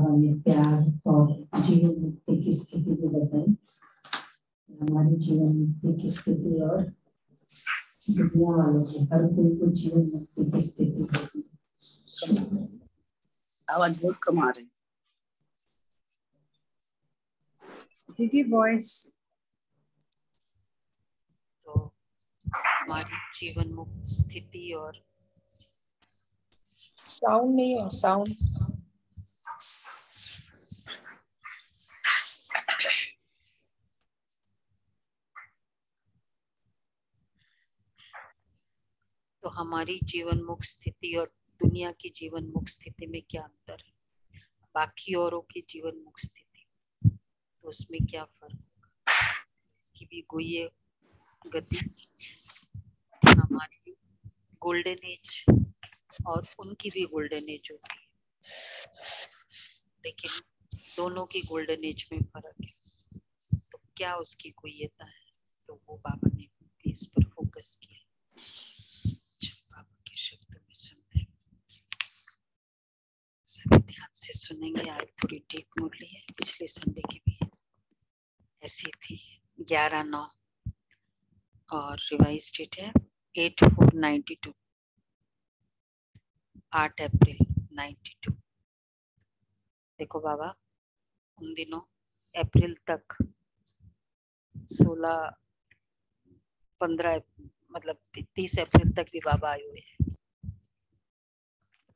बाबा ने प्यार और जीवन मुक्ति की स्थिति को बताई। हमारी जीवन मुक्ति की स्थिति और दुनिया वालों की हर कोई को जीवन मुक्ति की स्थिति होती है। आवाज बहुत कम आ रही दीदी वॉइस। तो हमारी जीवन मुक्त स्थिति और साउंड नहीं है, साउंड। तो हमारी जीवन मुक्त स्थिति और दुनिया की जीवन मुक्त स्थिति में क्या अंतर है, बाकी औरों की जीवन मुक्त स्थिति तो उसमें क्या फर्क होगा, इसकी भी गुह्य गति, हमारी गोल्डन एज और उनकी भी गोल्डन एज होती है, लेकिन दोनों की गोल्डन एज में फर्क है। तो क्या उसकी गुह्यता है, तो वो बाबा ने इस पर फोकस किया। बाबा के शब्दों में सुनते हैं, सभी ध्यान से सुनेंगे। आज थोड़ी डीप मुरली है, पिछले संडे की भी ऐसी थी 11/9 और रिवाइज डेट है 8/4/92, 8 अप्रैल 92। देखो बाबा उन दिनों अप्रैल तक 15 मतलब 30 अप्रैल तक भी बाबा आए हुए हैं।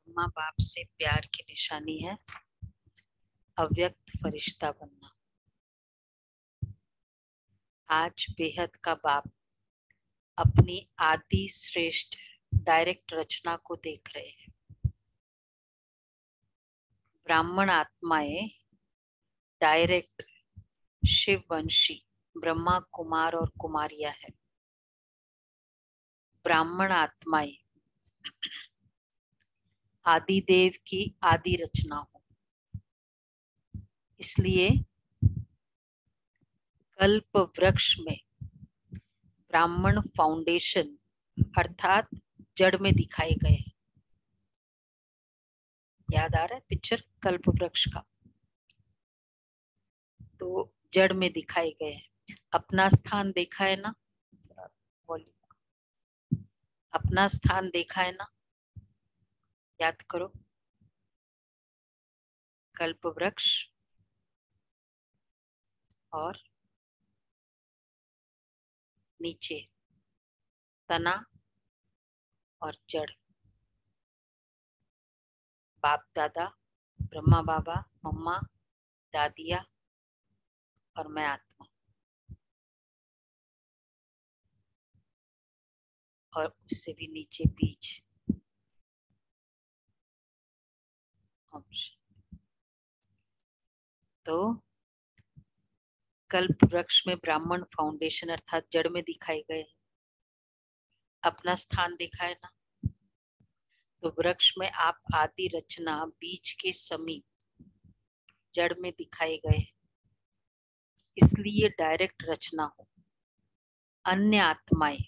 माँ बाप से प्यार की निशानी है अव्यक्त फरिश्ता बनना। आज बेहद का बाप अपनी आदि श्रेष्ठ डायरेक्ट रचना को देख रहे हैं। ब्राह्मण आत्माएं डायरेक्ट शिववंशी ब्रह्मा कुमार और कुमारियां है। ब्राह्मण आत्माएं आदिदेव की आदि रचना हो, इसलिए कल्प वृक्ष में ब्राह्मण फाउंडेशन अर्थात जड़ में दिखाए गए। याद आ रहा है पिक्चर कल्प वृक्ष का, तो जड़ में दिखाए गए हैं। अपना स्थान देखा है ना, अपना स्थान देखा है ना, याद करो। कल्प वृक्ष और नीचे तना और जड़, बाप दादा, ब्रह्मा बाबा, मम्मा, दादिया और मैं आत्मा, और उससे भी नीचे बीज। तो कल्प वृक्ष में ब्राह्मण फाउंडेशन अर्थात जड़ में दिखाए गए। अपना स्थान देखा है ना, तो वृक्ष में आप आदि रचना बीज के समीप जड़ में दिखाए गए, इसलिए डायरेक्ट रचना हो। अन्य आत्माएं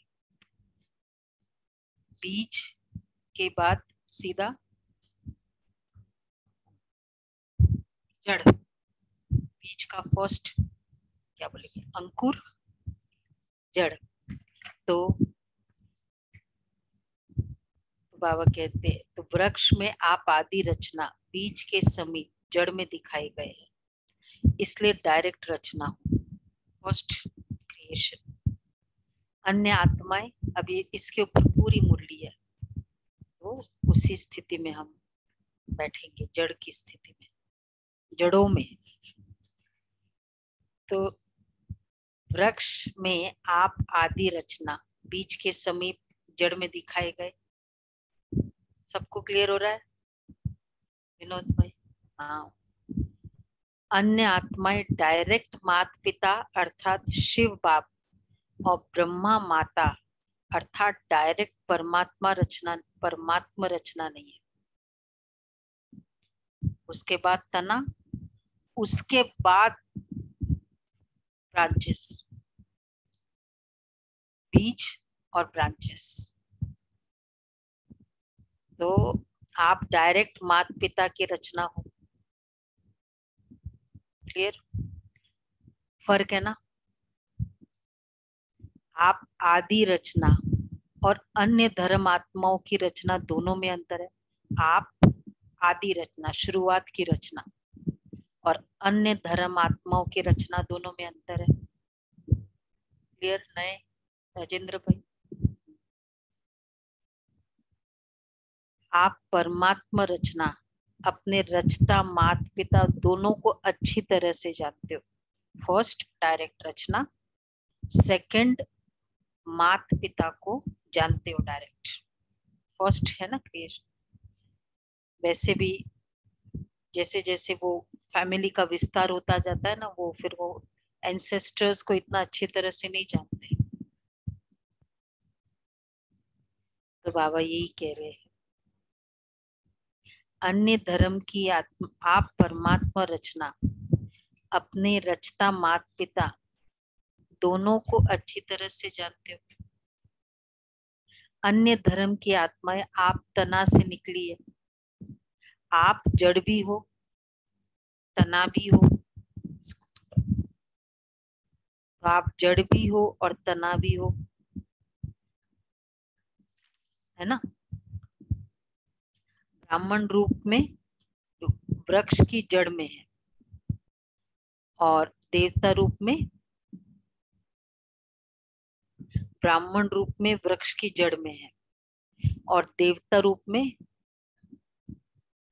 बीज के बाद सीधा जड़, बीज का फर्स्ट क्या बोलेंगे, अंकुर, जड़। तो बाबा कहते हैं तो वृक्ष में आप आदि रचना बीज के समीप जड़ में दिखाए गए हैं, इसलिए डायरेक्ट रचना हो, फर्स्ट क्रिएशन। अन्य आत्माएं, अभी इसके ऊपर पूरी मुरली है, तो उसी स्थिति में हम बैठेंगे, जड़ की स्थिति में, जड़ों में। तो वृक्ष में आप आदि रचना बीज के समीप जड़ में दिखाए गए। सबको क्लियर हो रहा है विनोद भाई? हाँ। अन्य आत्माएं डायरेक्ट माता पिता अर्थात शिव बाप और ब्रह्मा माता अर्थात डायरेक्ट परमात्मा रचना नहीं है। उसके बाद तना, उसके बाद ब्रांचेस, बीज और ब्रांचेस। तो आप डायरेक्ट माता पिता की रचना हो, क्लियर? फर्क है ना? आप आदि रचना और अन्य धर्म आत्माओं की रचना दोनों में अंतर है। आप आदि रचना, शुरुआत की रचना, और अन्य धर्म आत्माओं की रचना दोनों में अंतर है। क्लियर? नए राजेंद्र भाई, आप परमात्मा रचना, अपने रचता माता पिता दोनों को अच्छी तरह से जानते हो। फर्स्ट डायरेक्ट रचना, सेकंड माता पिता को जानते हो डायरेक्ट। फर्स्ट है ना क्रिएशन। वैसे भी जैसे जैसे वो फैमिली का विस्तार होता जाता है ना, वो फिर वो एंसेस्टर्स को इतना अच्छी तरह से नहीं जानते। तो बाबा यही कह रहे हैं, अन्य धर्म की आत्मा, आप परमात्मा रचना, अपने रचता माता पिता दोनों को अच्छी तरह से जानते हो। अन्य धर्म की आत्माएं आप तना से निकली है। आप जड़ भी हो, तना भी हो। तो आप जड़ भी हो और तना भी हो, है ना? ब्राह्मण रूप में वृक्ष की जड़ में है, और देवता रूप में, ब्राह्मण रूप में वृक्ष की जड़ में है, और देवता रूप में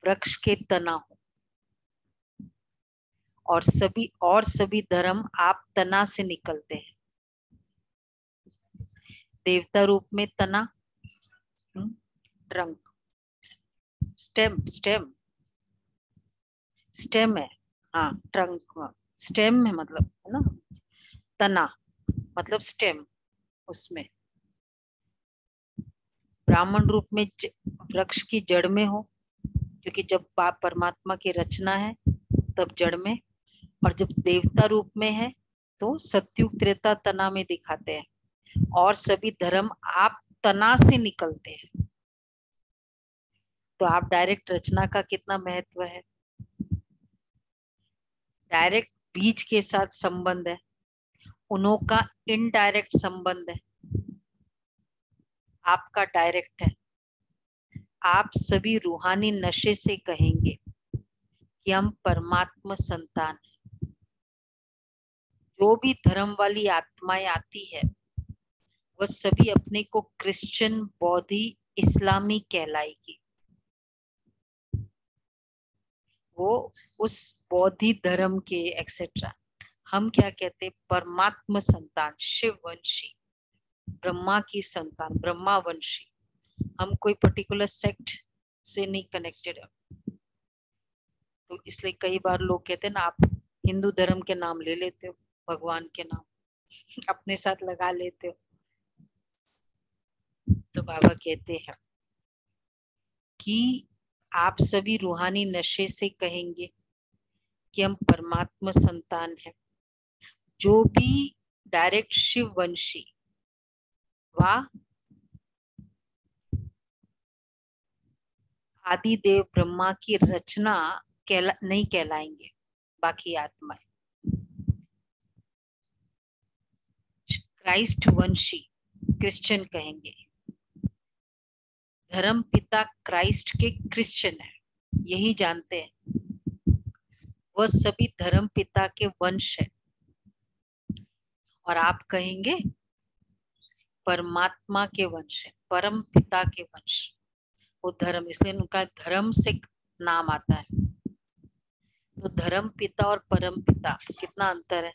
वृक्ष के तना हो। और सभी धर्म आप तना से निकलते हैं। देवता रूप में तना, ट्रंक, स्टेम है। हाँ, ट्रंक स्टेम है, मतलब है ना, तना मतलब स्टेम। उसमें ब्राह्मण रूप में वृक्ष की जड़ में हो, क्योंकि जब आप परमात्मा की रचना है तब जड़ में, और जब देवता रूप में है तो सत्युग त्रेता तना में दिखाते हैं। और सभी धर्म आप तना से निकलते हैं। तो आप डायरेक्ट रचना का कितना महत्व है। डायरेक्ट बीज के साथ संबंध है, उन्हों का इनडायरेक्ट संबंध है, आपका डायरेक्ट है। आप सभी रूहानी नशे से कहेंगे कि हम परमात्मा संतान हैं। जो भी धर्म वाली आत्माएं आती है वह सभी अपने को क्रिश्चियन, बौद्धि, इस्लामी कहलाएगी। वो उस बौद्धि धर्म के एक्सेट्रा। हम क्या कहते हैं? परमात्मा संतान, शिव वंशी, ब्रह्मा की संतान, ब्रह्मा वंशी। हम कोई पर्टिकुलर सेक्ट से नहीं कनेक्टेड है। तो इसलिए कई बार लोग कहते हैं ना, आप हिंदू धर्म के नाम ले लेते हो, भगवान के नाम अपने साथ लगा लेते हो। तो बाबा कहते हैं कि आप सभी रूहानी नशे से कहेंगे कि हम परमात्मा संतान हैं। जो भी डायरेक्ट शिव वंशी व आदि देव ब्रह्मा की रचना नहीं कहलाएंगे। बाकी आत्माएं क्राइस्ट वंशी क्रिश्चियन कहेंगे। धर्म पिता क्राइस्ट के क्रिश्चियन है, यही जानते हैं। वह सभी धर्म पिता के वंश है। और आप कहेंगे परमात्मा के वंश है, परम पिता के वंश। वो धर्म, इसलिए उनका धर्म से नाम आता है। तो धर्म पिता और परम पिता कितना अंतर है।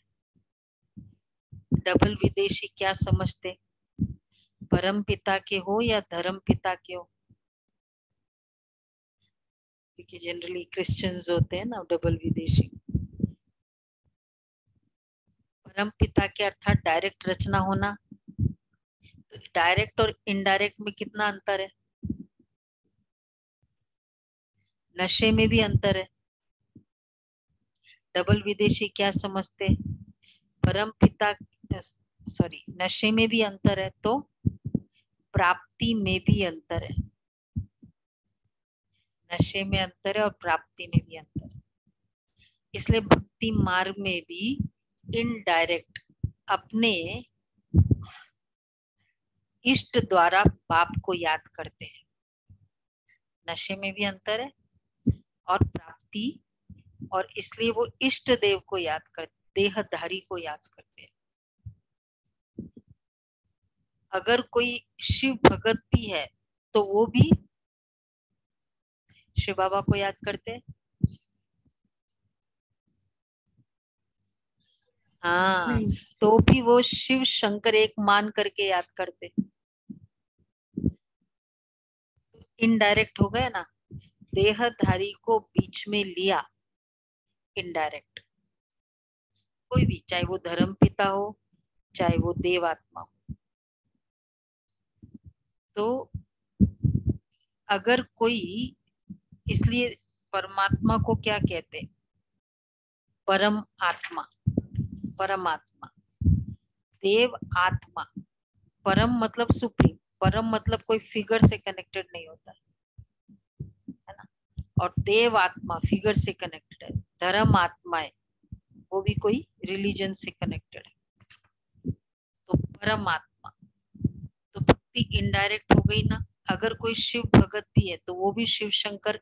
डबल विदेशी क्या समझते? परम पिता के हो या धर्म पिता के हो? क्योंकि जनरली क्रिश्चियंस होते हैं ना डबल विदेशी। परम पिता के अर्थात डायरेक्ट रचना होना। तो डायरेक्ट और इनडायरेक्ट में कितना अंतर है। नशे में भी अंतर है। डबल विदेशी क्या समझते? परम पिता, सॉरी, नशे में भी अंतर है तो प्राप्ति में भी अंतर है। नशे में अंतर है और प्राप्ति में भी अंतर है। इसलिए भक्ति मार्ग में भी इनडायरेक्ट अपने इष्ट द्वारा बाप को याद करते हैं। नशे में भी अंतर है और प्राप्ति, और इसलिए वो इष्ट देव को याद करते, देहधारी को याद करते हैं। अगर कोई शिव भगत भी है तो वो भी शिव बाबा को याद करते हैं। हाँ, नहीं। तो भी वो शिव शंकर एक मान करके याद करते। इनडायरेक्ट हो गया ना, देहधारी को बीच में लिया। इनडायरेक्ट कोई भी, चाहे वो धर्म पिता हो चाहे वो देवात्मा हो। तो अगर कोई, इसलिए परमात्मा को क्या कहते हैं? परम आत्मा, परमात्मा, देव आत्मा। परम मतलब सुप्रीम, परम मतलब कोई फिगर से कनेक्टेड नहीं होता है ना। और देव आत्मा फिगर से कनेक्टेड है। धर्म आत्मा है, वो भी कोई रिलीजन से कनेक्टेड है। तो परमात्मा, तो भक्ति इनडायरेक्ट हो गई ना। अगर कोई शिव भगत भी है तो वो भी शिव शंकर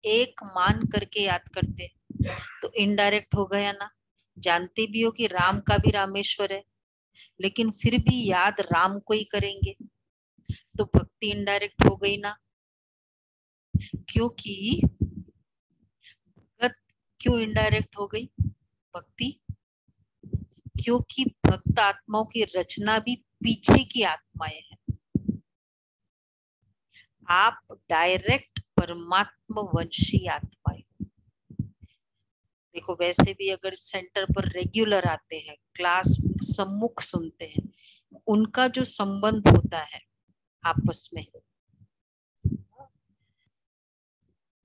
एक मान करके याद करते हैं, तो इनडायरेक्ट हो गया ना। जानते भी हो कि राम का भी रामेश्वर है, लेकिन फिर भी याद राम को ही करेंगे, तो भक्ति इनडायरेक्ट हो गई ना। क्योंकि भगत क्यों इनडायरेक्ट हो गई भक्ति? क्योंकि भक्त आत्माओं की रचना भी पीछे की आत्माएं हैं। आप डायरेक्ट परमात्मा वंशी आत्माएं। देखो, वैसे भी अगर सेंटर पर रेगुलर आते हैं, क्लास सम्मुख सुनते हैं, उनका जो संबंध होता है आपस में,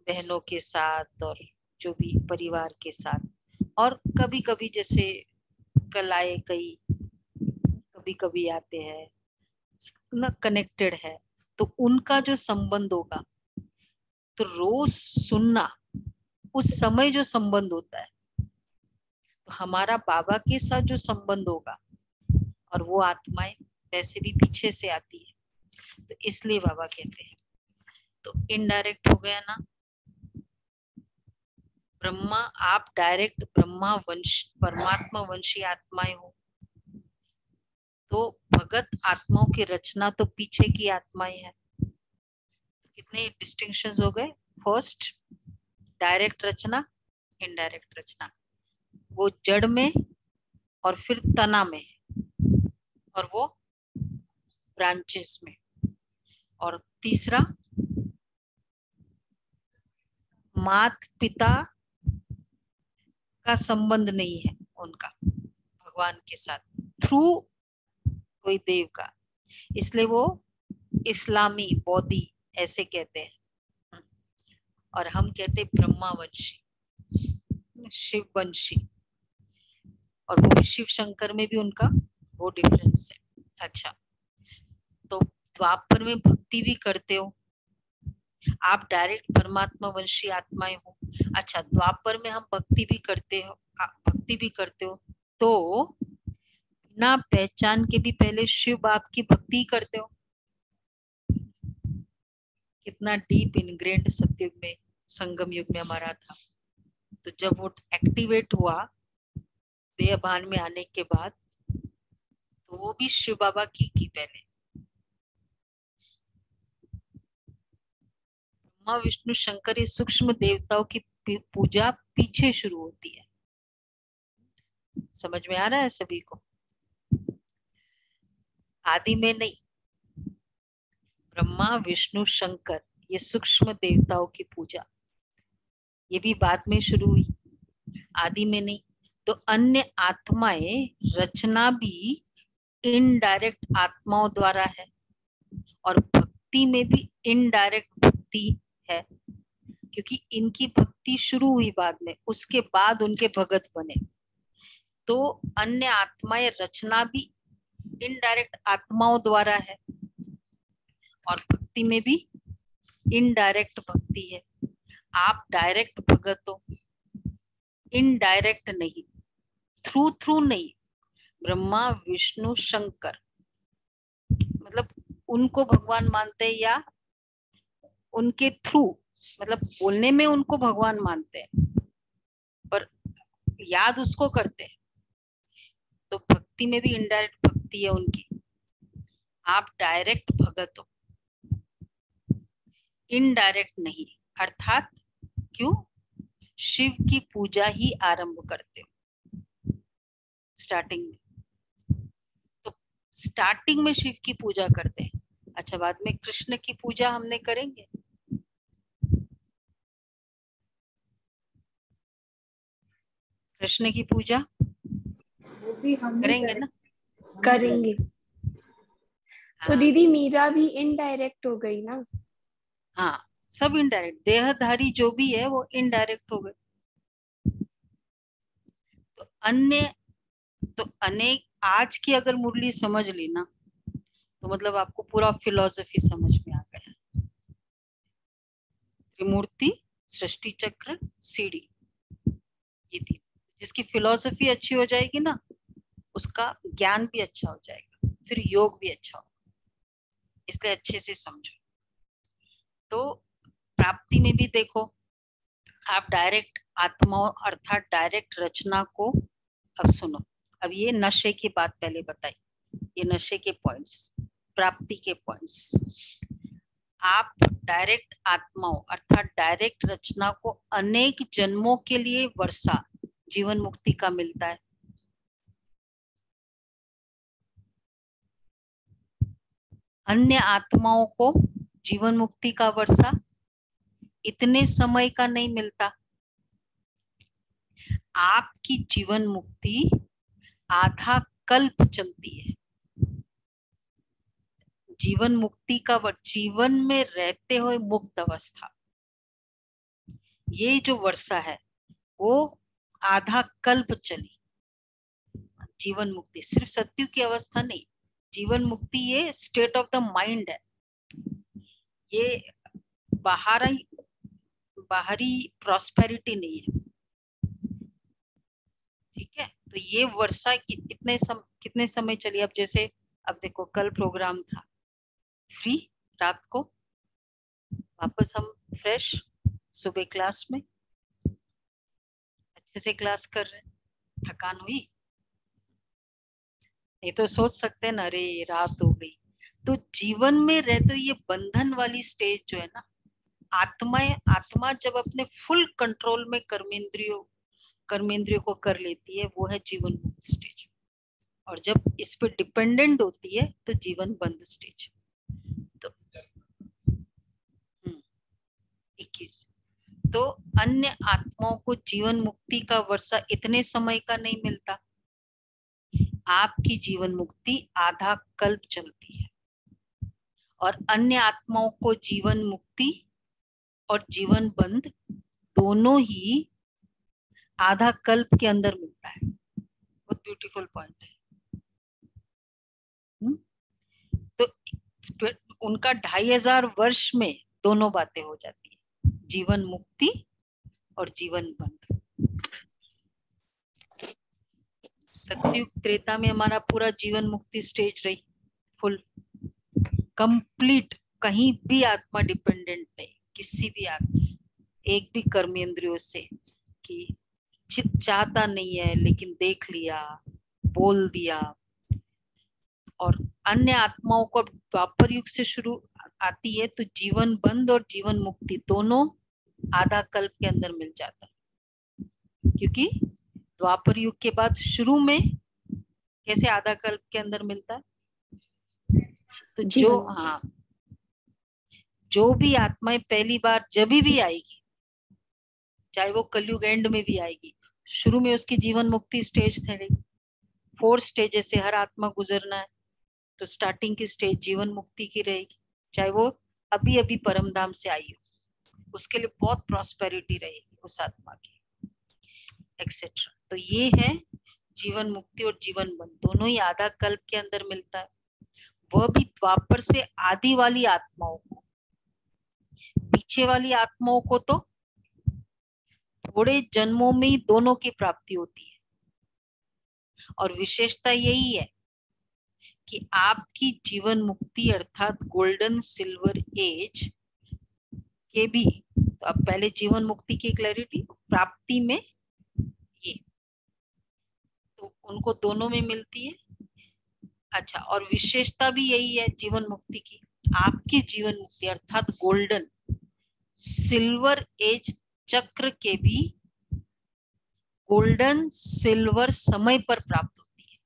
बहनों के साथ और जो भी परिवार के साथ, और कभी कभी जैसे कल आए कई, कभी कभी आते हैं ना, कनेक्टेड है, तो उनका जो संबंध होगा, तो रोज सुनना, उस समय जो संबंध होता है, तो हमारा बाबा के साथ जो संबंध होगा, और वो आत्माएं वैसे भी पीछे से आती है, तो इसलिए बाबा कहते हैं। तो इनडायरेक्ट हो गया ना। ब्रह्मा, आप डायरेक्ट ब्रह्मा वंश परमात्मा वंशी आत्माएं हो, तो भगत आत्माओं की रचना तो पीछे की आत्माएं हैं। कितने डिस्टिंक्शंस हो गए? फर्स्ट डायरेक्ट रचना, इनडायरेक्ट रचना, वो जड़ में और फिर तना में, और वो ब्रांचेस में। और तीसरा, मात पिता का संबंध नहीं है उनका भगवान के साथ, थ्रू कोई देव का, इसलिए वो इस्लामी बौद्धि ऐसे कहते हैं। और हम कहते हैं ब्रह्मावंशी, शिववंशी, और वो भी शिव शंकर में भी उनका वो डिफरेंस है। अच्छा, तो द्वापर में भक्ति भी करते हो, आप डायरेक्ट परमात्मा वंशी आत्माएं हो। अच्छा, द्वापर में हम भक्ति भी करते हो, भक्ति भी करते हो, तो बिना पहचान के भी पहले शिव बाप की भक्ति करते हो। कितना डीप इनग्रेंड सतयुग में, संगम युग में हमारा था। तो जब वो एक्टिवेट हुआ देह भान में आने के बाद, तो वो भी शिव बाबा की पहले। ब्रह्मा विष्णु शंकर ये सूक्ष्म देवताओं की पूजा पीछे शुरू होती है। समझ में आ रहा है सभी को? आदि में नहीं। ब्रह्मा विष्णु शंकर ये सूक्ष्म देवताओं की पूजा, ये भी बाद में शुरू हुई, आदि में नहीं। तो अन्य आत्माएं रचना भी इनडायरेक्ट आत्माओं द्वारा है, और भक्ति में भी इनडायरेक्ट भक्ति है, क्योंकि इनकी भक्ति शुरू हुई बाद में, उसके बाद उनके भगत बने। तो अन्य आत्माएं रचना भी इनडायरेक्ट आत्माओं द्वारा है, और भक्ति में भी इनडायरेक्ट भक्ति है। आप डायरेक्ट भगत हो, इनडायरेक्ट नहीं, थ्रू थ्रू नहीं, ब्रह्मा विष्णु शंकर मतलब उनको भगवान मानते हैं या उनके थ्रू, मतलब बोलने में उनको भगवान मानते हैं पर याद उसको करते हैं। तो भक्ति में भी इनडायरेक्ट भक्ति है उनकी। आप डायरेक्ट भगत हो, इनडायरेक्ट नहीं, अर्थात क्यों? शिव की पूजा ही आरंभ करते हो स्टार्टिंग में। तो स्टार्टिंग में शिव की पूजा करते हैं। अच्छा, बाद में कृष्ण की पूजा हमने करेंगे। कृष्ण की पूजा वो भी हम करेंगे ना? करेंगे। तो हाँ, दीदी मीरा भी इनडायरेक्ट हो गई ना? हाँ, सब इनडायरेक्ट, देहधारी जो भी है वो इनडायरेक्ट हो गए। तो अन्य, तो अनेक, आज की अगर मुरली समझ ली ना तो मतलब आपको पूरा फिलॉसफी समझ में आ गया। त्रिमूर्ति, सृष्टि चक्र, सीढ़ी, ये थी। जिसकी फिलॉसफी अच्छी हो जाएगी ना उसका ज्ञान भी अच्छा हो जाएगा, फिर योग भी अच्छा हो। इसलिए अच्छे से समझो। तो प्राप्ति में भी देखो, आप डायरेक्ट आत्मा अर्थात डायरेक्ट रचना को, अब सुनो, अब ये नशे की बात पहले बताई, ये नशे के पॉइंट्स, प्राप्ति के पॉइंट्स। आप डायरेक्ट आत्माओं अर्थात डायरेक्ट रचना को अनेक जन्मों के लिए वर्षा जीवन मुक्ति का मिलता है। अन्य आत्माओं को जीवन मुक्ति का वर्षा इतने समय का नहीं मिलता। आपकी जीवन मुक्ति आधा कल्प चलती है। जीवन मुक्ति का जीवन में रहते हुए मुक्त अवस्था, ये जो वर्षा है वो आधा कल्प चली। जीवन मुक्ति सिर्फ सत्युग की अवस्था नहीं, जीवन मुक्ति ये स्टेट ऑफ द माइंड है। ये बाहरी प्रॉस्पेरिटी नहीं है। ठीक है, तो ये वर्षा कितने समय चली। अब जैसे अब देखो, कल प्रोग्राम था फ्री, रात को वापस हम फ्रेश, सुबह क्लास में अच्छे से क्लास कर रहे हैं। थकान हुई? ये तो सोच सकते हैं ना, अरे रात हो गई। तो जीवन में रहते ये बंधन वाली स्टेज जो है ना, आत्मा जब अपने फुल कंट्रोल में कर्मेंद्रियों को कर लेती है, वो है जीवन मुक्त स्टेज। और जब इस पे डिपेंडेंट होती है तो जीवन बंद स्टेज। तो 21, तो अन्य आत्माओं को जीवन मुक्ति का वर्षा इतने समय का नहीं मिलता। आपकी जीवन मुक्ति आधा कल्प चलती है और अन्य आत्माओं को जीवन मुक्ति और जीवन बंध दोनों ही आधा कल्प के अंदर मिलता है। बहुत ब्यूटीफुल पॉइंट है। तो उनका 2500 वर्ष में दोनों बातें हो जाती है, जीवन मुक्ति और जीवन बंध। सत्युग त्रेता में हमारा पूरा जीवन मुक्ति स्टेज रही फुल कंप्लीट, कहीं भी आत्मा डिपेंडेंट नहीं, किसी भी आत्मा, एक भी कर्मेंद्रियों से कि चाहता नहीं है लेकिन देख लिया, बोल दिया। और अन्य आत्माओं को द्वापर युग से शुरू आती है तो जीवन बंध और जीवन मुक्ति दोनों आधा कल्प के अंदर मिल जाता है। क्योंकि द्वापर युग के बाद शुरू में कैसे आधा कल्प के अंदर मिलता है। तो जो भी आत्माएं पहली बार जब भी आएगी, चाहे वो कलयुग एंड में भी आएगी, शुरू में उसकी जीवन मुक्ति स्टेज थे। 4 स्टेजेस से हर आत्मा गुजरना है, तो स्टार्टिंग की स्टेज जीवन मुक्ति की रहेगी। चाहे वो अभी अभी परम धाम से आई हो, उसके लिए बहुत प्रॉस्पेरिटी रहेगी उस आत्मा की, एक्सेट्रा। तो ये है जीवन मुक्ति और जीवन बंध दोनों ही आधा कल्प के अंदर मिलता है। वह भी द्वापर से आदि वाली आत्माओं को, पीछे वाली आत्माओं को तो थोड़े जन्मों में ही दोनों की प्राप्ति होती है। और विशेषता यही है कि आपकी जीवन मुक्ति अर्थात गोल्डन सिल्वर एज के भी, तो अब पहले जीवन मुक्ति की क्लैरिटी, प्राप्ति में ये, तो उनको दोनों में मिलती है। अच्छा, और विशेषता भी यही है जीवन मुक्ति की, आपकी जीवन मुक्ति अर्थात गोल्डन सिल्वर एज चक्र के भी गोल्डन सिल्वर समय पर प्राप्त होती है।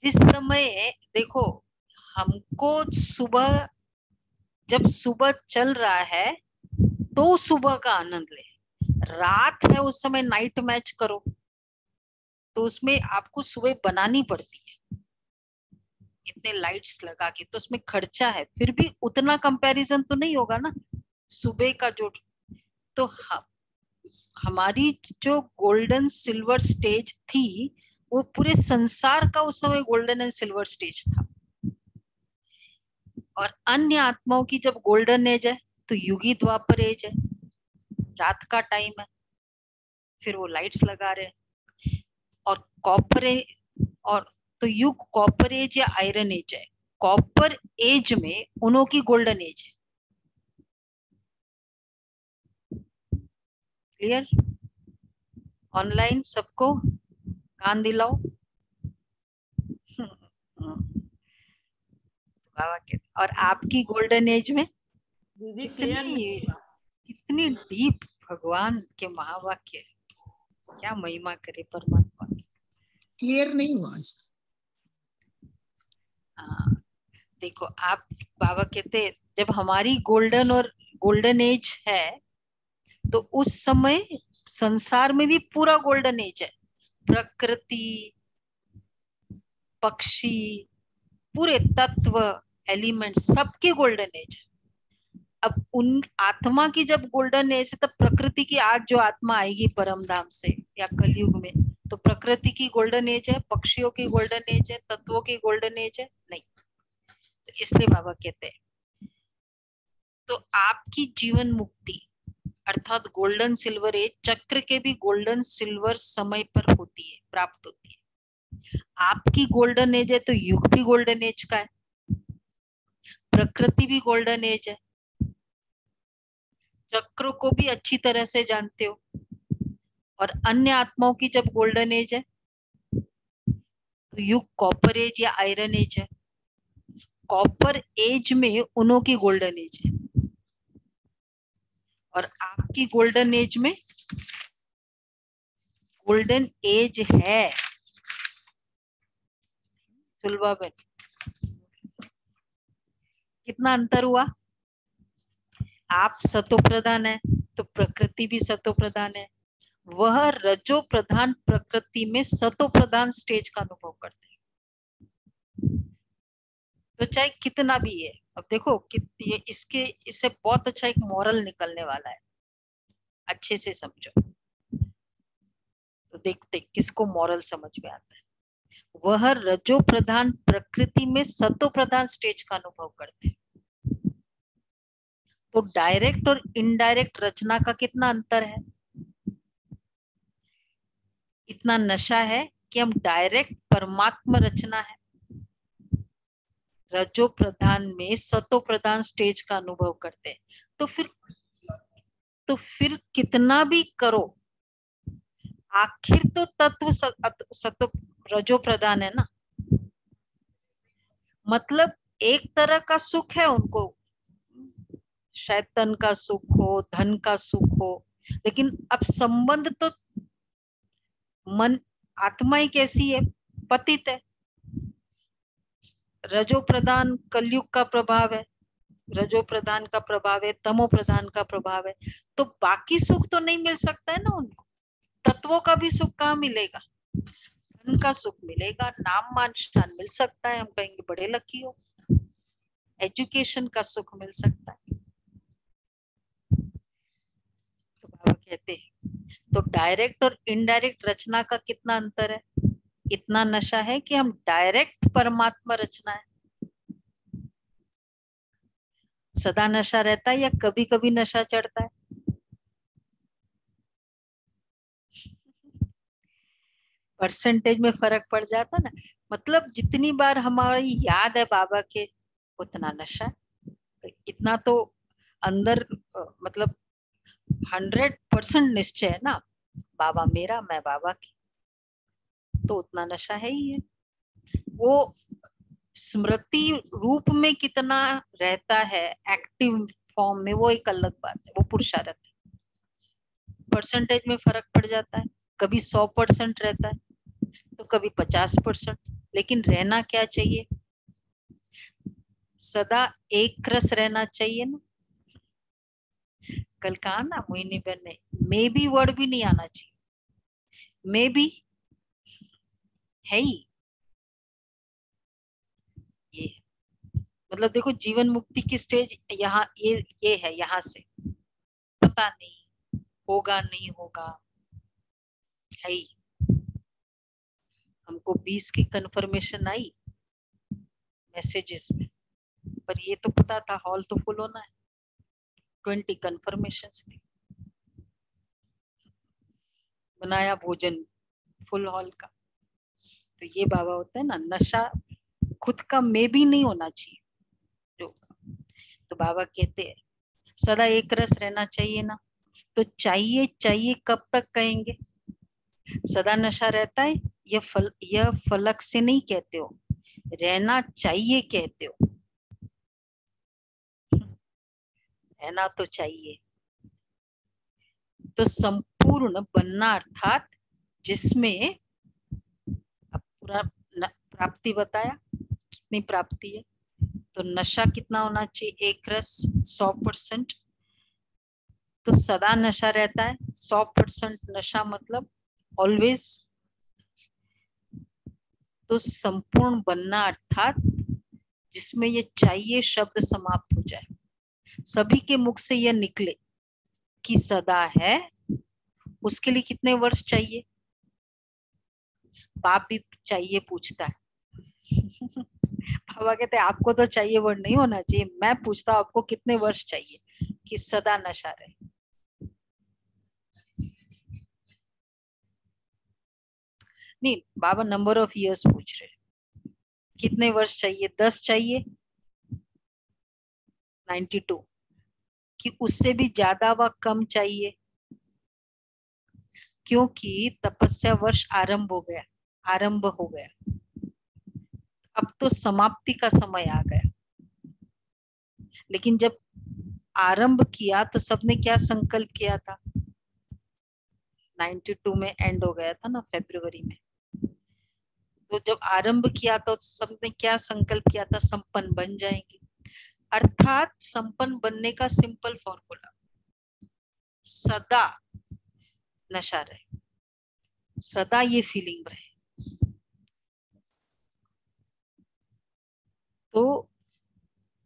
जिस समय देखो, हमको सुबह, जब सुबह चल रहा है तो सुबह का आनंद ले, रात है उस समय नाइट मैच करो तो उसमें आपको सुबह बनानी पड़ती है इतने लाइट्स लगा के, तो उसमें खर्चा है, फिर भी उतना कंपैरिजन तो नहीं होगा ना सुबह का जो। तो हमारी जो गोल्डन सिल्वर स्टेज थी वो पूरे संसार का उस समय गोल्डन एंड सिल्वर स्टेज था। और अन्य आत्माओं की जब गोल्डन एज है तो युगी द्वापर एज है, रात का टाइम है, फिर वो लाइट्स लगा रहे हैं। और कॉपर और तो युग कॉपर एज या आयरन एज है। कॉपर एज में उन्हों की गोल्डन एज है। क्लियर? ऑनलाइन सबको कान दिलाओ। और आपकी गोल्डन एज में कितनी डीप भगवान के महावाक्य, क्या महिमा करे परमात्मा। क्लियर नहीं हुआ। देखो, आप बाबा कहते जब हमारी गोल्डन और गोल्डन एज है तो उस समय संसार में भी पूरा गोल्डन एज है, प्रकृति, पक्षी, पूरे तत्व, एलिमेंट सबके गोल्डन एज है। अब उन आत्मा की जब गोल्डन एज है तब प्रकृति की आज जो आत्मा आएगी परम धाम से या कलयुग में, तो प्रकृति की गोल्डन एज है, पक्षियों की गोल्डन एज है, तत्वों की गोल्डन एज है नहीं। तो इसलिए बाबा कहते हैं तो आपकी जीवन मुक्ति अर्थात गोल्डन सिल्वर एज चक्र के भी गोल्डन सिल्वर समय पर होती है, प्राप्त होती है। आपकी गोल्डन एज है तो युग भी गोल्डन एज का है, प्रकृति भी गोल्डन एज है, चक्र को भी अच्छी तरह से जानते हो। और अन्य आत्माओं की जब गोल्डन एज है तो युग कॉपर एज या आयरन एज है। कॉपर एज में उन्हों की गोल्डन एज है और आपकी गोल्डन एज में गोल्डन एज है। सुलभा बहन, कितना अंतर हुआ? आप सतो प्रधान है तो प्रकृति भी सतो प्रधान है, वह रजो प्रधान प्रकृति में सतो प्रधान स्टेज का अनुभव करते हैं। तो चाहे कितना भी है, अब देखो ये इससे बहुत अच्छा एक मॉरल निकलने वाला है, अच्छे से समझो तो देखते किसको मॉरल समझ में आता है। वह रजो प्रधान प्रकृति में सतो प्रधान स्टेज का अनुभव करते हैं। तो डायरेक्ट और इनडायरेक्ट रचना का कितना अंतर है। इतना नशा है कि हम डायरेक्ट परमात्मा रचना है, रजो प्रधान में सतो प्रधान स्टेज का अनुभव करते हैं। तो फिर कितना भी करो आखिर तो तत्व सतो रजो प्रधान है ना। मतलब एक तरह का सुख है उनको, शायद तन का सुख हो, धन का सुख हो, लेकिन अब संबंध तो मन आत्मा ही कैसी है, पतित है। रजो प्रधान कलयुग का प्रभाव है, रजो प्रधान का प्रभाव है, तमो प्रधान का प्रभाव है, तो बाकी सुख तो नहीं मिल सकता है ना उनको। तत्वों का भी सुख कहाँ मिलेगा, धन का सुख मिलेगा, नाम मान शान मिल सकता है, हम कहेंगे बड़े लकी हो, एजुकेशन का सुख मिल सकता है। तो बाबा कहते हैं तो डायरेक्ट और इनडायरेक्ट रचना का कितना अंतर है। इतना नशा है कि हम डायरेक्ट परमात्मा रचना है, सदा नशा रहता है या कभी कभी नशा चढ़ता है? परसेंटेज में फर्क पड़ जाता ना। मतलब जितनी बार हमारी याद है बाबा के, उतना नशा है। तो इतना तो अंदर मतलब 100% निश्चय है ना, बाबा मेरा, मैं बाबा की, तो उतना नशा है ही है। वो स्मृति रूप में कितना रहता है एक्टिव फॉर्म में, वो एक अलग बात है, वो पुरुषार्थ है। परसेंटेज में फर्क पड़ जाता है, कभी 100% रहता है तो कभी 50%, लेकिन रहना क्या चाहिए? सदा एक रस रहना चाहिए ना। कल कहा ना मोहिनी बहन ने, मे बी वर्ड भी नहीं आना चाहिए, मे बी है ही ये। मतलब देखो, जीवन मुक्ति की स्टेज यहाँ ये है, यहाँ से पता नहीं होगा नहीं होगा, है ही। हमको 20 की कंफर्मेशन आई मैसेजेस में, पर ये तो पता था हॉल तो फुल होना है। 20 कंफर्मेशंस थी, बनाया भोजन फुल हॉल का। तो ये बाबा होता है ना, नशा खुद का में भी नहीं होना चाहिए जो। तो बाबा कहते हैं सदा एक रस रहना चाहिए ना। तो चाहिए चाहिए कब तक कहेंगे? सदा नशा रहता है, यह फलक से नहीं कहते हो, रहना चाहिए कहते हो। रहना तो चाहिए। तो संपूर्ण बनना अर्थात जिसमें अब पूरा प्राप्ति बताया, कितनी प्राप्ति है। तो नशा कितना होना चाहिए? एक रस 100%। तो सदा नशा रहता है, 100% नशा मतलब ऑलवेज। तो संपूर्ण बनना अर्थात जिसमें ये चाहिए शब्द समाप्त हो जाए, सभी के मुख से यह निकले कि सदा है। उसके लिए कितने वर्ष चाहिए? बाप भी चाहिए पूछता है। बाबा कहते हैं आपको तो चाहिए वर्ड नहीं होना चाहिए, मैं पूछता हूँ आपको कितने वर्ष चाहिए कि सदा नशा रहे। नहीं, बाबा नंबर ऑफ इयर्स पूछ रहे, कितने वर्ष चाहिए? 10 चाहिए? 92 कि उससे भी ज्यादा व कम चाहिए? क्योंकि तपस्या वर्ष आरंभ हो गया, अब तो समाप्ति का समय आ गया। लेकिन जब आरंभ किया तो सबने क्या संकल्प किया था? 92 में एंड हो गया था ना, फरवरी में। तो जब आरंभ किया तो सबने क्या संकल्प किया था? संपन्न बन जाएंगे। अर्थात संपन्न बनने का सिंपल फॉर्मूला, सदा नशा रहे, सदा ये फीलिंग रहे। तो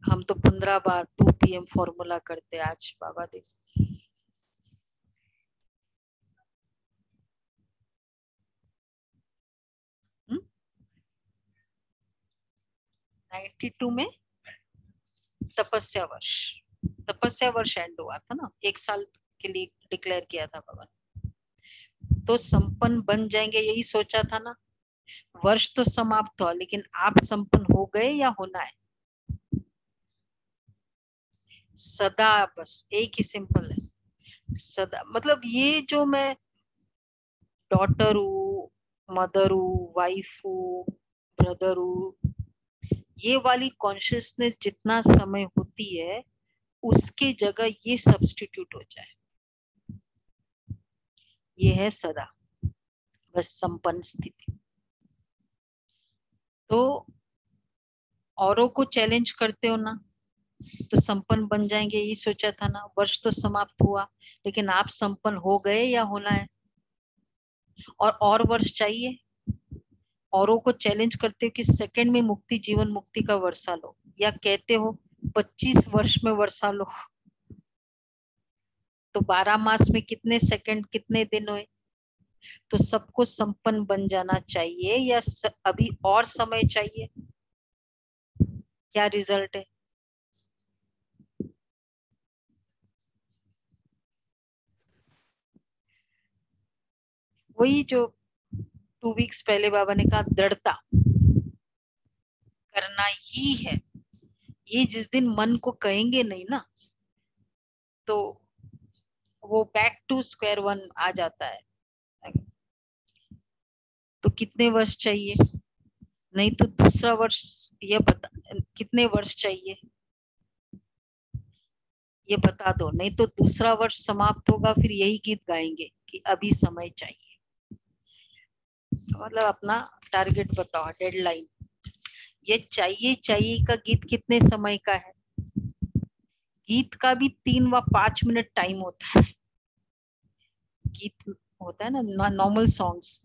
हम तो 15 बार 2 PM फॉर्मूला करते आज बाबा देखो। हुँ? 92 में तपस्या वर्ष एंड हुआ था ना, 1 साल के लिए डिक्लेयर किया था बाबा। तो संपन्न बन जाएंगे यही सोचा था ना। वर्ष तो समाप्त हुआ, लेकिन आप संपन्न हो गए या होना है? सदा, बस एक ही सिंपल है, सदा। मतलब ये जो मैं डॉटर हूँ, मदर हूँ, वाइफ हूँ, ब्रदर हूँ, ये वाली कॉन्शियसनेस जितना समय होती है उसके जगह ये सब्स्टिट्यूट हो जाए, ये है सदा, बस संपन्न स्थिति। तो औरों को चैलेंज करते हो ना, तो संपन्न बन जाएंगे यही सोचा था ना। वर्ष तो समाप्त हुआ, लेकिन आप संपन्न हो गए या होना है? और वर्ष चाहिए। औरों को चैलेंज करते हो कि सेकंड में मुक्ति, जीवन मुक्ति का वर्षा लो, या कहते हो 25 वर्ष में वर्षा लो। तो 12 मास में कितने सेकंड, कितने दिन हुए? तो सबको संपन्न बन जाना चाहिए या अभी और समय चाहिए? क्या रिजल्ट है? वही जो 2 वीक्स पहले बाबा ने कहा, दृढ़ता करना ही है। ये जिस दिन मन को कहेंगे नहीं ना, तो वो बैक टू स्क्वायर वन आ जाता है। तो कितने वर्ष चाहिए? नहीं तो दूसरा वर्ष ये बता, कितने वर्ष चाहिए ये बता दो, नहीं तो दूसरा वर्ष समाप्त होगा, फिर यही गीत गाएंगे कि अभी समय चाहिए। मतलब अपना टारगेट बताओ, डेडलाइन। ये चाहिए चाहिए का गीत कितने समय का है? गीत का भी 3 व 5 मिनट टाइम होता है। गीत होता है ना नॉर्मल सॉन्ग्स।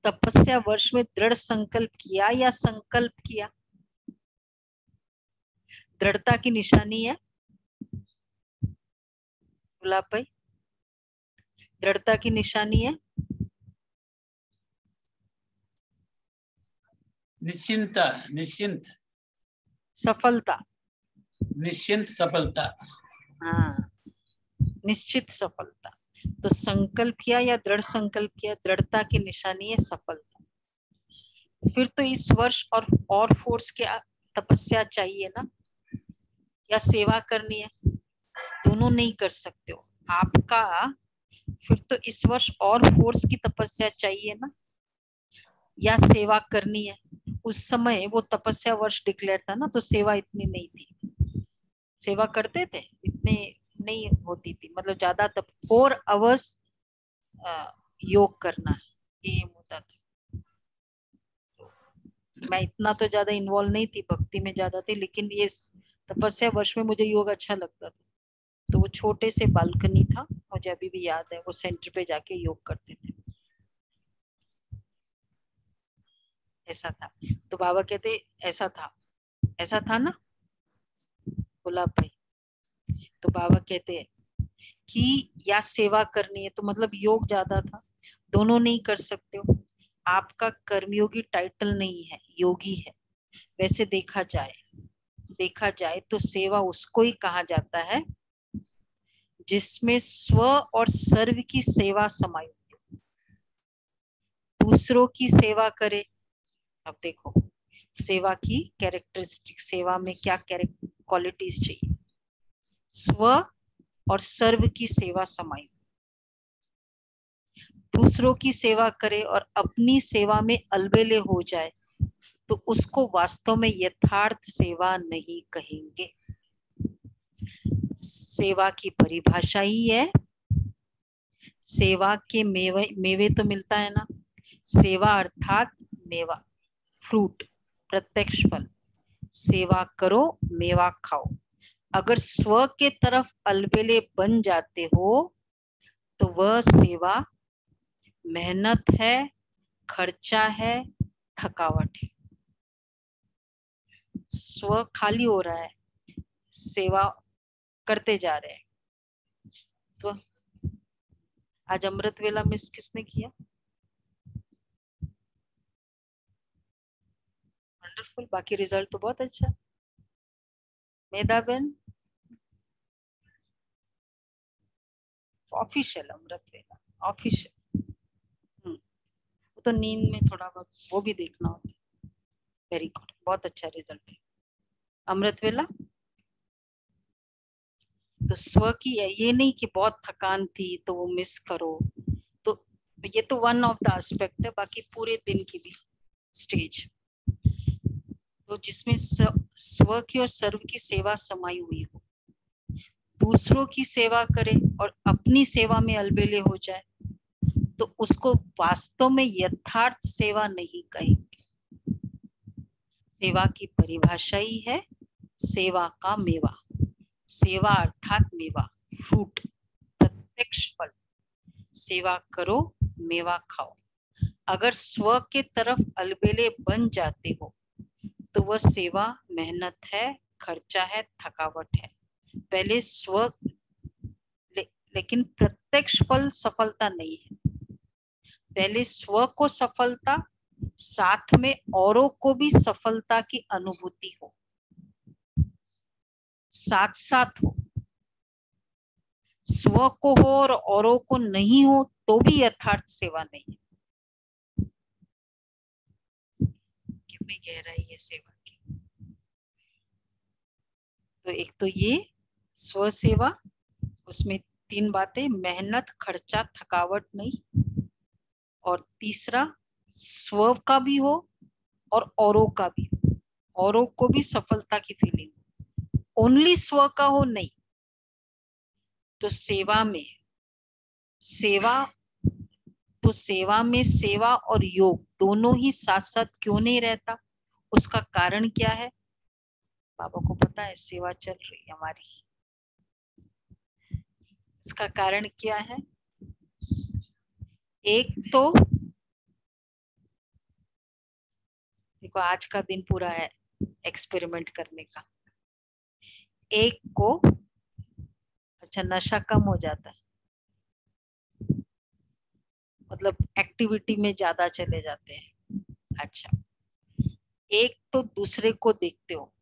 तपस्या वर्ष में दृढ़ संकल्प किया या संकल्प किया, दृढ़ता की निशानी है। गुलाब भाई, दृढ़ता की निशानी है निश्चिंता, निश्चिंत, सफलता। निश्चिंत सफलता। हाँ, निश्चित सफलता। तो संकल्प किया या दृढ़ संकल्प किया, दृढ़ता की निशानी है सफलता। फिर तो इस वर्ष और फोर्स की तपस्या चाहिए ना, या सेवा करनी है? दोनों नहीं कर सकते हो आपका। फिर तो इस वर्ष और फोर्स की तपस्या चाहिए ना, या सेवा करनी है? उस समय वो तपस्या वर्ष डिक्लेयर था ना, तो सेवा इतनी नहीं थी। सेवा करते थे, इतने नहीं होती थी। मतलब ज्यादा 4 आवर्स योग करना है, ये होता था। मैं इतना तो ज्यादा इन्वॉल्व नहीं थी, भक्ति में ज्यादा थी, लेकिन ये तपस्या वर्ष में मुझे योग अच्छा लगता था। तो वो छोटे से बालकनी था, मुझे अभी भी याद है, वो सेंटर पे जाके योग करते थे। ऐसा था। तो बाबा कहते ऐसा था ना गुलाब भाई? तो बाबा कहते हैं कि या सेवा करनी है, तो मतलब योग ज्यादा था। दोनों नहीं कर सकते हो। आपका कर्मयोगी टाइटल नहीं है, योगी है। वैसे देखा जाए तो सेवा उसको ही कहा जाता है जिसमें स्व और सर्व की सेवा समाई हो। दूसरों की सेवा करे। अब देखो सेवा की कैरेक्टरिस्टिक, सेवा में क्या क्वालिटीज चाहिए? स्व और सर्व की सेवा समाई, दूसरों की सेवा करे और अपनी सेवा में अलबेले हो जाए, तो उसको वास्तव में यथार्थ सेवा नहीं कहेंगे। सेवा की परिभाषा ही है, सेवा के मेवे तो मिलता है ना। सेवा अर्थात मेवा, फ्रूट, प्रत्यक्ष फल। सेवा करो, मेवा खाओ। अगर स्व के तरफ अलबेले बन जाते हो तो वह सेवा मेहनत है, खर्चा है, थकावट है। स्व खाली हो रहा है, सेवा करते जा रहे हैं। तो आज अमृत वेला मिस किसने किया? वंडरफुल। बाकी रिजल्ट तो बहुत अच्छा। मेधा बेन ऑफिशियल अमृत वेला, ऑफिशियल। वो तो नींद में थोड़ा बहुत वो भी देखना होता है। वेरी गुड, बहुत अच्छा रिजल्ट है अमृत वेला। तो स्व की ये नहीं कि बहुत थकान थी तो वो मिस करो, तो ये तो वन ऑफ द एस्पेक्ट है। बाकी पूरे दिन की भी स्टेज, तो जिसमें स्व की और सर्व की सेवा समाई हुई हो, दूसरों की सेवा करे और अपनी सेवा में अलबेले हो जाए, तो उसको वास्तव में यथार्थ सेवा नहीं कहेंगे। सेवा की परिभाषा ही है सेवा का मेवा। सेवा अर्थात मेवा, फ्रूट, प्रत्यक्ष फल। सेवा करो, मेवा खाओ। अगर स्व के तरफ अलबेले बन जाते हो तो वह सेवा मेहनत है, खर्चा है, थकावट है। पहले स्व लेकिन प्रत्यक्ष फल सफलता नहीं है। पहले स्व को सफलता, साथ में औरों को भी सफलता की अनुभूति हो, साथ साथ हो। स्व को हो और औरों को नहीं हो तो भी यथार्थ सेवा नहीं है। कितनी गहराई है सेवा की। तो एक तो ये स्व सेवा, उसमें 3 बातें, मेहनत, खर्चा, थकावट नहीं, और तीसरा स्व का भी हो और औरों का भी हो, औरों को भी सफलता की फीलिंग। ओनली स्व का हो नहीं। तो सेवा में सेवा और योग दोनों ही साथ साथ क्यों नहीं रहता? उसका कारण क्या है? बाबा को पता है, सेवा चल रही है हमारी। इसका कारण क्या है? एक तो देखो, आज का दिन पूरा है एक्सपेरिमेंट करने का। एक को अच्छा नशा कम हो जाता है, मतलब एक्टिविटी में ज्यादा चले जाते हैं। अच्छा, एक तो दूसरे को देखते हो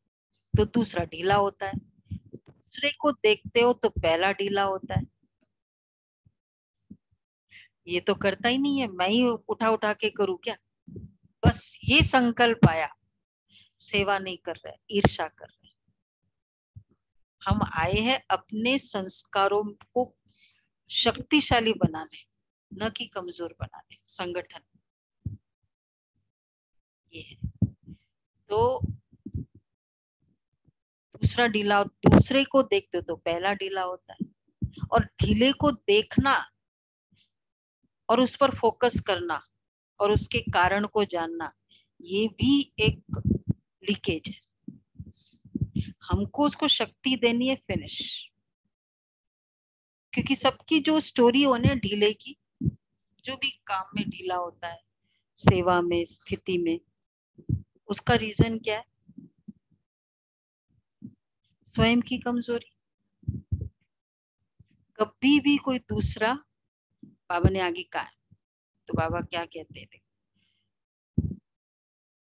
तो दूसरा ढीला होता है, दूसरे को देखते हो तो पहला ढीला होता है। ये तो करता ही नहीं है, मैं ही उठा उठा के करूं क्या? बस ये संकल्प आया, सेवा नहीं कर रहे, ईर्ष्या कर रहे। हम आए हैं अपने संस्कारों को शक्तिशाली बनाने, न कि कमजोर बनाने। संगठन ये है। तो दूसरा ढीला, दूसरे को देखते हो तो पहला ढीला होता है, और ढीले को देखना और उस पर फोकस करना और उसके कारण को जानना, ये भी एक लीकेज है। हमको उसको शक्ति देनी है, फिनिश। क्योंकि सबकी जो स्टोरी हो ना ढीले की, जो भी काम में ढीला होता है, सेवा में, स्थिति में, उसका रीजन क्या है? स्वयं की कमजोरी। कभी भी कोई दूसरा, बाबा ने आगे कहा, तो बाबा क्या कहते हैं?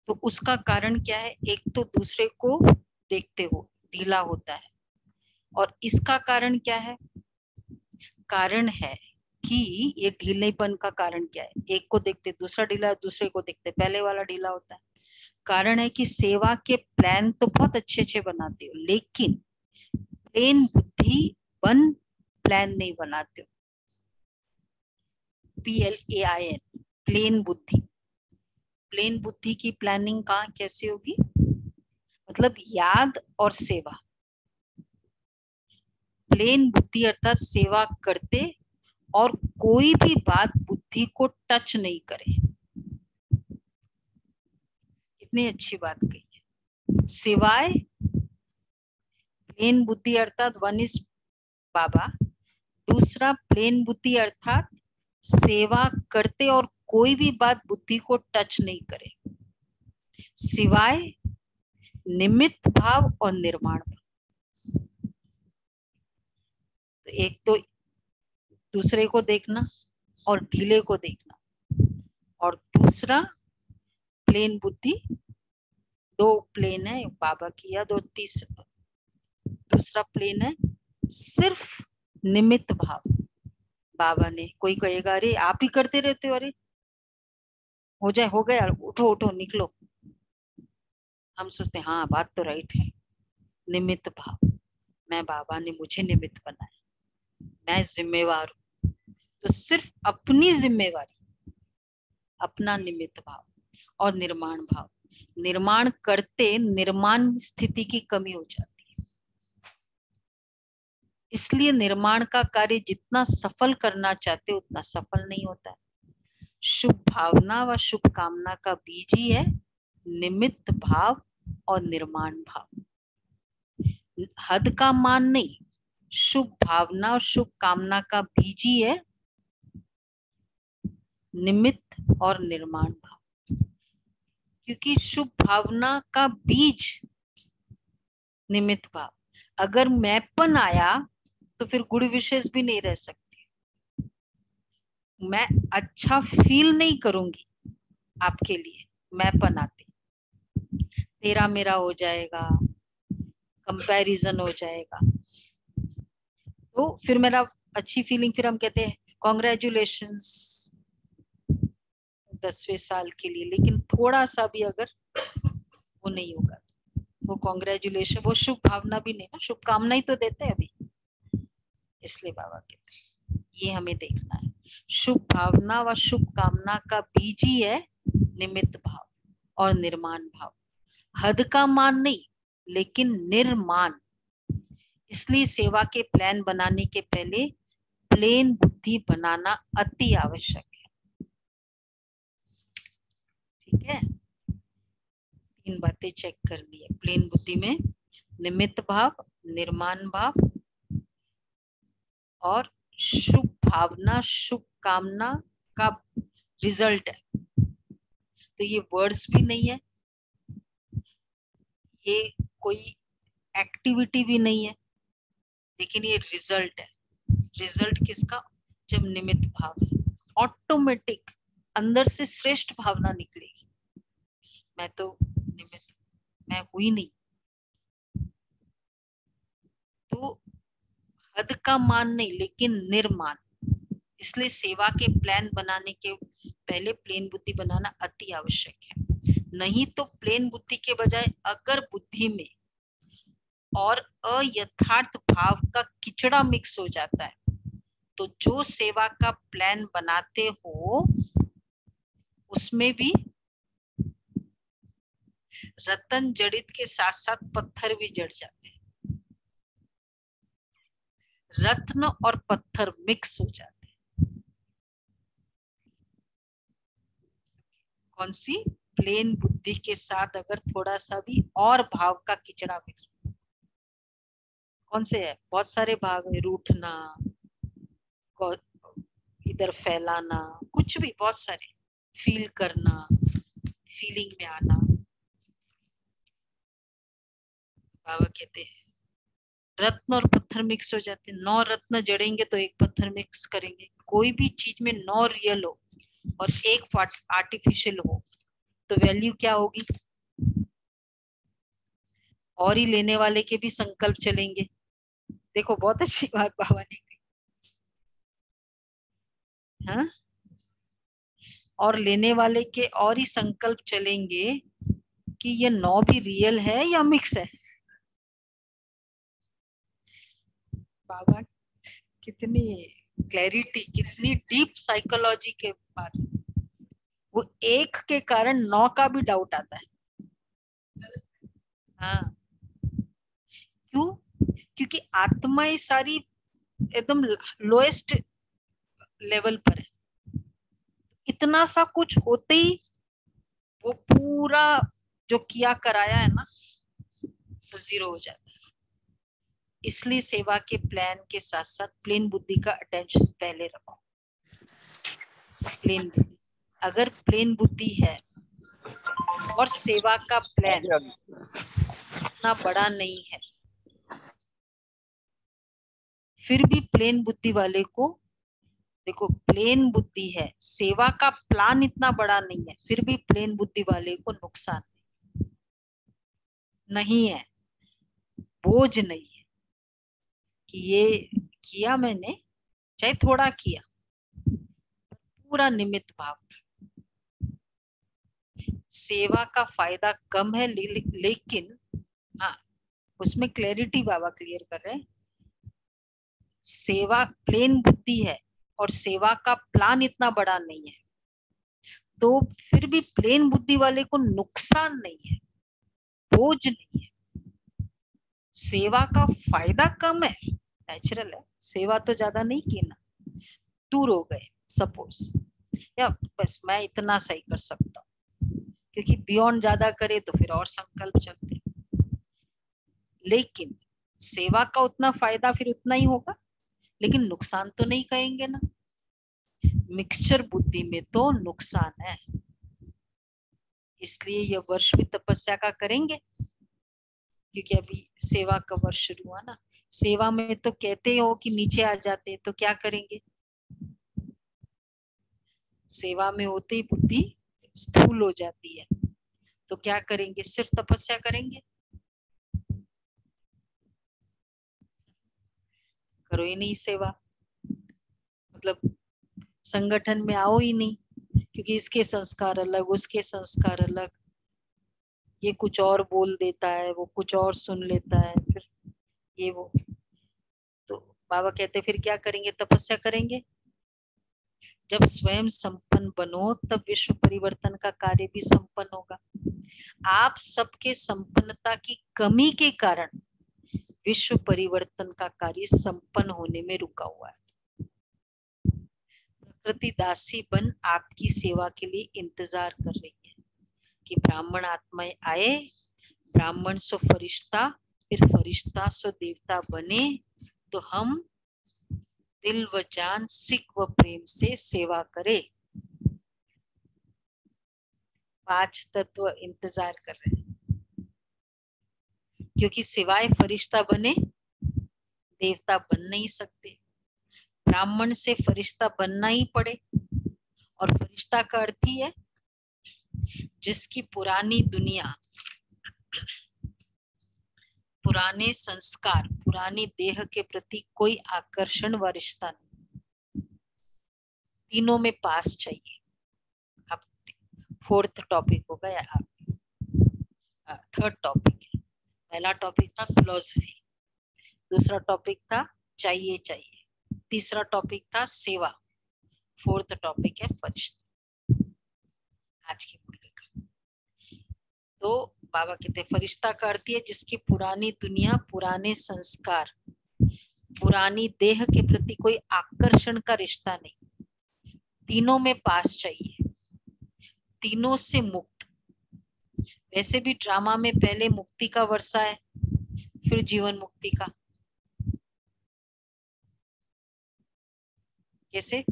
तो उसका कारण क्या है? एक तो दूसरे को देखते हो ढीला होता है, और इसका कारण क्या है? कारण है कि ये ढीलेपन का कारण क्या है? एक को देखते दूसरा ढीला, दूसरे को देखते पहले वाला ढीला होता है। कारण है कि सेवा के प्लान तो बहुत अच्छे अच्छे बनाते हो, लेकिन प्लेन बुद्धि बन प्लान नहीं बनाते हो। PLAIN, प्लेन बुद्धि। प्लेन बुद्धि की प्लानिंग कहाँ कैसे होगी? मतलब याद और सेवा। प्लेन बुद्धि अर्थात सेवा करते और कोई भी बात बुद्धि को टच नहीं करे। कितनी अच्छी बात कही है। सिवाय प्लेन बुद्धि अर्थात वन इज बाबा, दूसरा प्लेन बुद्धि अर्थात सेवा करते और कोई भी बात बुद्धि को टच नहीं करे, सिवाय निमित्त भाव और निर्माण भाव। तो एक तो दूसरे को देखना और ढीले को देखना, और दूसरा प्लेन बुद्धि। 2 प्लेन है बाबा की, या दूसरा प्लेन है सिर्फ निमित्त भाव। बाबा ने, कोई कहेगा अरे आप ही करते रहते हो, अरे हो जाए, हो गया, उठो उठो निकलो। हम सोचते हैं हाँ बात तो राइट है, निमित्त भाव। मैं, बाबा ने मुझे निमित्त बनाया, मैं जिम्मेवार हूं। तो सिर्फ अपनी जिम्मेवारी, अपना निमित्त भाव और निर्माण भाव। निर्माण करते निर्माण स्थिति की कमी हो जाती है। इसलिए निर्माण का कार्य जितना सफल करना चाहते उतना सफल नहीं होता है। शुभ भावना व शुभ कामना का बीज ही है निमित्त भाव और निर्माण भाव। हद का मान नहीं, शुभ भावना और शुभ कामना का बीज ही है निमित्त और निर्माण भाव। क्योंकि शुभ भावना का बीज निमित्त भाव, अगर मैंपन आया तो फिर गुड विशेष भी नहीं रह सकती। मैं अच्छा फील नहीं करूंगी आपके लिए, मैंपन आती, तेरा मेरा हो जाएगा, कंपैरिजन हो जाएगा, तो फिर मेरा अच्छी फीलिंग, फिर हम कहते हैं कॉन्ग्रेचुलेशंस 10वें साल के लिए। लेकिन थोड़ा सा भी अगर वो नहीं होगा। वो कॉन्ग्रेचुलेशन, वो शुभ भावना भी नहीं ना, शुभकामना ही तो देते हैं अभी, इसलिए बाबा कहते हैं ये हमें देखना है। शुभ भावना व शुभ कामना का बीज ही है निमित्त भाव और निर्माण भाव। हद का मान नहीं, लेकिन निर्माण। इसलिए सेवा के प्लान बनाने के पहले प्लेन बुद्धि बनाना अति आवश्यक है। ठीक है, तीन बातें चेक करनी है प्लेन बुद्धि में। निमित्त भाव, निर्माण भाव और शुभ भावना शुभ कामना का रिजल्ट है। तो ये वर्ड्स भी नहीं है, ये कोई एक्टिविटी भी नहीं है, लेकिन ये रिजल्ट है। रिजल्ट किसका? जब निमित्त भाव ऑटोमेटिक अंदर से श्रेष्ठ भावना निकलेगी। मैं तो निमित्त, मैं हुई नहीं। तो हद का मान नहीं, लेकिन निर्माण। इसलिए सेवा के प्लान बनाने के पहले प्लेन बुद्धि बनाना अति आवश्यक है। नहीं तो प्लेन बुद्धि के बजाय अगर बुद्धि में और अयथार्थ भाव का किचड़ा मिक्स हो जाता है, तो जो सेवा का प्लान बनाते हो उसमें भी रत्न जड़ित के साथ साथ पत्थर भी जड़ जाते हैं। रत्न और पत्थर मिक्स हो जाते हैं। कौन सी? प्लेन बुद्धि के साथ अगर थोड़ा सा भी और भाव का किचड़ा मिक्स हो। कौन से है? बहुत सारे भाव है, रूठना, इधर फैलाना, कुछ भी, बहुत सारे, फील करना, फीलिंग में आना। बाबा कहते हैं रत्न और पत्थर मिक्स हो जाते हैं। 9 रत्न जड़ेंगे तो एक पत्थर मिक्स करेंगे। कोई भी चीज में 9 रियल हो और एक आर्टिफिशियल हो तो वैल्यू क्या होगी? और ही लेने वाले के भी संकल्प चलेंगे। देखो बहुत अच्छी बात बाबा ने कही। हाँ, और लेने वाले के और ही संकल्प चलेंगे कि ये 9 भी रियल है या मिक्स है। बाबा कितनी क्लैरिटी, कितनी डीप साइकोलॉजी के बात। वो एक के कारण 9 का भी डाउट आता है। हाँ, क्यों? क्योंकि आत्मा ये सारी एकदम लोएस्ट लेवल पर है। इतना सा कुछ होते ही वो पूरा जो किया कराया है ना, तो जीरो हो जाता है। इसलिए सेवा के प्लान के साथ साथ प्लेन बुद्धि का अटेंशन पहले रखो। प्लेन बुद्धि, अगर प्लेन बुद्धि है और सेवा का प्लान इतना बड़ा नहीं है, फिर भी प्लेन बुद्धि वाले को, देखो प्लेन बुद्धि है, सेवा का प्लान इतना बड़ा नहीं है, फिर भी प्लेन बुद्धि वाले को नुकसान नहीं है, बोझ नहीं है कि ये किया मैंने, चाहे थोड़ा किया, पूरा निमित्त भाव। सेवा का फायदा कम है, लेकिन हाँ, उसमें क्लैरिटी बाबा क्लियर कर रहे हैं। सेवा प्लेन बुद्धि है और सेवा का प्लान इतना बड़ा नहीं है, तो फिर भी प्लेन बुद्धि वाले को नुकसान नहीं है, बोझ नहीं है। सेवा का फायदा कम है, नेचुरल है, सेवा तो ज्यादा नहीं की ना, दूर हो गए सपोज, या बस मैं इतना सही कर सकता हूँ, क्योंकि बियॉन्ड ज्यादा करे तो फिर और संकल्प चलते। लेकिन सेवा का उतना फायदा फिर उतना ही होगा, लेकिन नुकसान तो नहीं कहेंगे ना। मिक्सचर बुद्धि में तो नुकसान है। इसलिए यह वर्ष भी तपस्या का करेंगे, क्योंकि अभी सेवा का वर्ष शुरू हुआ ना। सेवा में तो कहते हो कि नीचे आ जाते, तो क्या करेंगे? सेवा में होते ही बुद्धि स्थूल हो जाती है, तो क्या करेंगे? सिर्फ तपस्या करेंगे? करो ही नहीं सेवा, मतलब संगठन में आओ ही नहीं, क्योंकि इसके संस्कार अलग, उसके संस्कार अलग, ये कुछ और बोल देता है, वो कुछ और सुन लेता है, फिर ये वो। तो बाबा कहते फिर क्या करेंगे? तपस्या करेंगे। जब स्वयं संपन्न बनो तब विश्व परिवर्तन का कार्य भी संपन्न होगा। आप सबके संपन्नता की कमी के कारण विश्व परिवर्तन का कार्य संपन्न होने में रुका हुआ है। प्रकृति दासी बन आपकी सेवा के लिए इंतजार कर रही है कि ब्राह्मण आत्माएं आए, ब्राह्मण सो फरिश्ता, फिर फरिश्ता सो देवता बने, तो हम दिल व जान, सिख व प्रेम से सेवा करे। 5 तत्व इंतजार कर रहे हैं, क्योंकि सिवाय फरिश्ता बने देवता बन नहीं सकते। ब्राह्मण से फरिश्ता बनना ही पड़े, और फरिश्ता का अर्थ ही है जिसकी पुरानी दुनिया, पुराने संस्कार, पुरानी देह के प्रति कोई आकर्षण व रिश्ता नहीं, तीनों में पास चाहिए। अब 4th टॉपिक हो गया, आप 3rd टॉपिक है। पहला टॉपिक था फिलॉसफी, दूसरा टॉपिक था चाहिए चाहिए, तीसरा टॉपिक था सेवा, 4th टॉपिक है फरिश्ता आज की मुरली का। तो बाबा कहते हैं फरिश्ता का अर्थ है जिसकी पुरानी दुनिया, पुराने संस्कार, पुरानी देह के प्रति कोई आकर्षण का रिश्ता नहीं, तीनों में पास चाहिए, तीनों से मुक्त। वैसे भी ड्रामा में पहले मुक्ति का वर्षा है, फिर जीवन मुक्ति का। कैसे?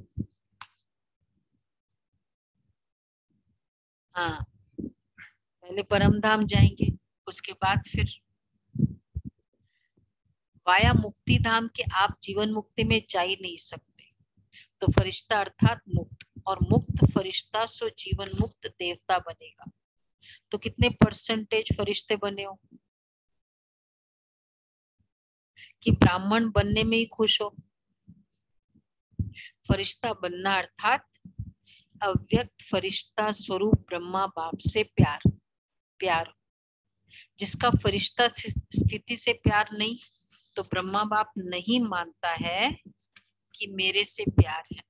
हाँ, पहले परम धाम जाएंगे, उसके बाद फिर वाया मुक्ति धाम के आप जीवन मुक्ति में जा ही नहीं सकते। तो फरिश्ता अर्थात मुक्त, और मुक्त फरिश्ता सो जीवन मुक्त देवता बनेगा। तो कितने % फरिश्ते बने हो कि ब्राह्मण बनने में ही खुश हो? फरिश्ता बनना अर्थात अव्यक्त फरिश्ता स्वरूप ब्रह्मा बाप से प्यार, प्यार। जिसका फरिश्ता स्थिति से प्यार नहीं, तो ब्रह्मा बाप नहीं मानता है कि मेरे से प्यार है।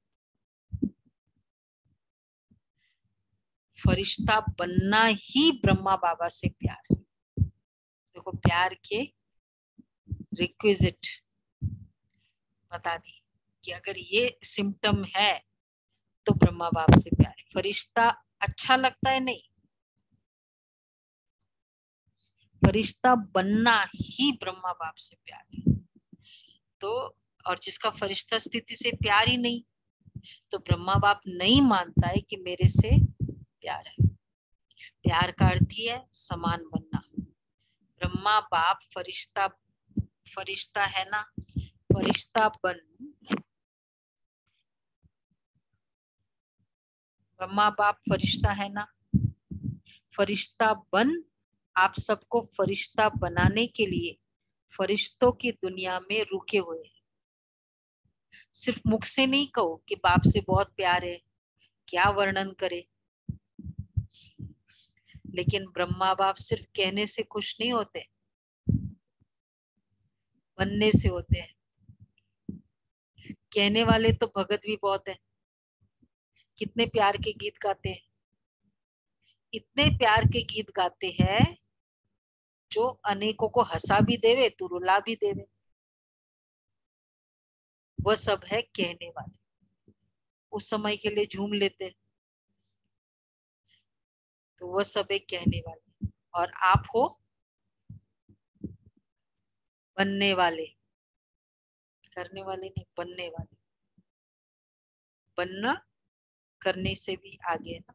फरिश्ता बनना ही ब्रह्मा बाबा से प्यार है। देखो, प्यार के रिक्विजिट बता दी कि अगर ये सिम्टम है तो ब्रह्मा बाप से प्यार है। फरिश्ता अच्छा लगता है? नहीं, फरिश्ता बनना ही ब्रह्मा बाप से प्यार है। तो और जिसका फरिश्ता स्थिति से प्यार ही नहीं, तो ब्रह्मा बाप नहीं मानता है कि मेरे से प्यार है। प्यार का अर्थ ही है समान बनना। ब्रह्मा बाप फरिश्ता, फरिश्ता है ना, फरिश्ता बन, ब्रह्मा बाप फरिश्ता है ना, फरिश्ता बन आप सबको फरिश्ता बनाने के लिए फरिश्तों की दुनिया में रुके हुए हैं। सिर्फ मुख से नहीं कहो कि बाप से बहुत प्यार है, क्या वर्णन करे। लेकिन ब्रह्मा बाप सिर्फ कहने से खुश नहीं होते, बनने से होते हैं। कहने वाले तो भगत भी बहुत है, कितने प्यार के गीत गाते हैं, इतने प्यार के गीत गाते हैं जो अनेकों को हंसा भी देवे तो रुला भी देवे। वह सब है कहने वाले, उस समय के लिए झूम लेते, तो वह सब है कहने वाले। और आप हो बनने वाले, करने वाले नहीं, बनने वाले। बनना करने से भी आगे है ना।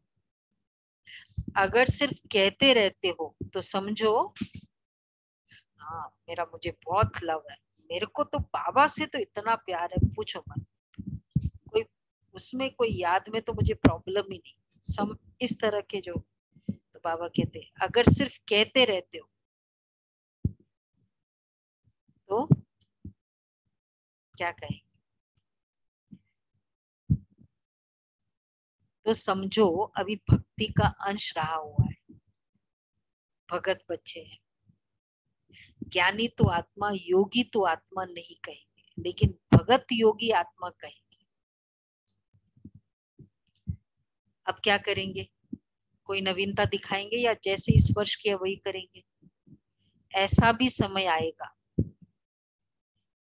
अगर सिर्फ कहते रहते हो तो समझो हाँ मेरा मुझे बहुत लव है, मेरे को तो बाबा से तो इतना प्यार है पूछो मत, कोई उसमें कोई याद में तो मुझे प्रॉब्लम ही नहीं। सम इस तरह के जो, तो बाबा कहते हैं अगर सिर्फ कहते रहते हो तो क्या कहेंगे? तो समझो अभी भक्ति का अंश रहा हुआ है, भगत बच्चे हैं। ज्ञानी तो आत्मा, योगी तो आत्मा नहीं कहेंगे, लेकिन भगत योगी आत्मा कहेंगे। अब क्या करेंगे? कोई नवीनता दिखाएंगे या जैसे इस वर्ष किया वही करेंगे? ऐसा भी समय आएगा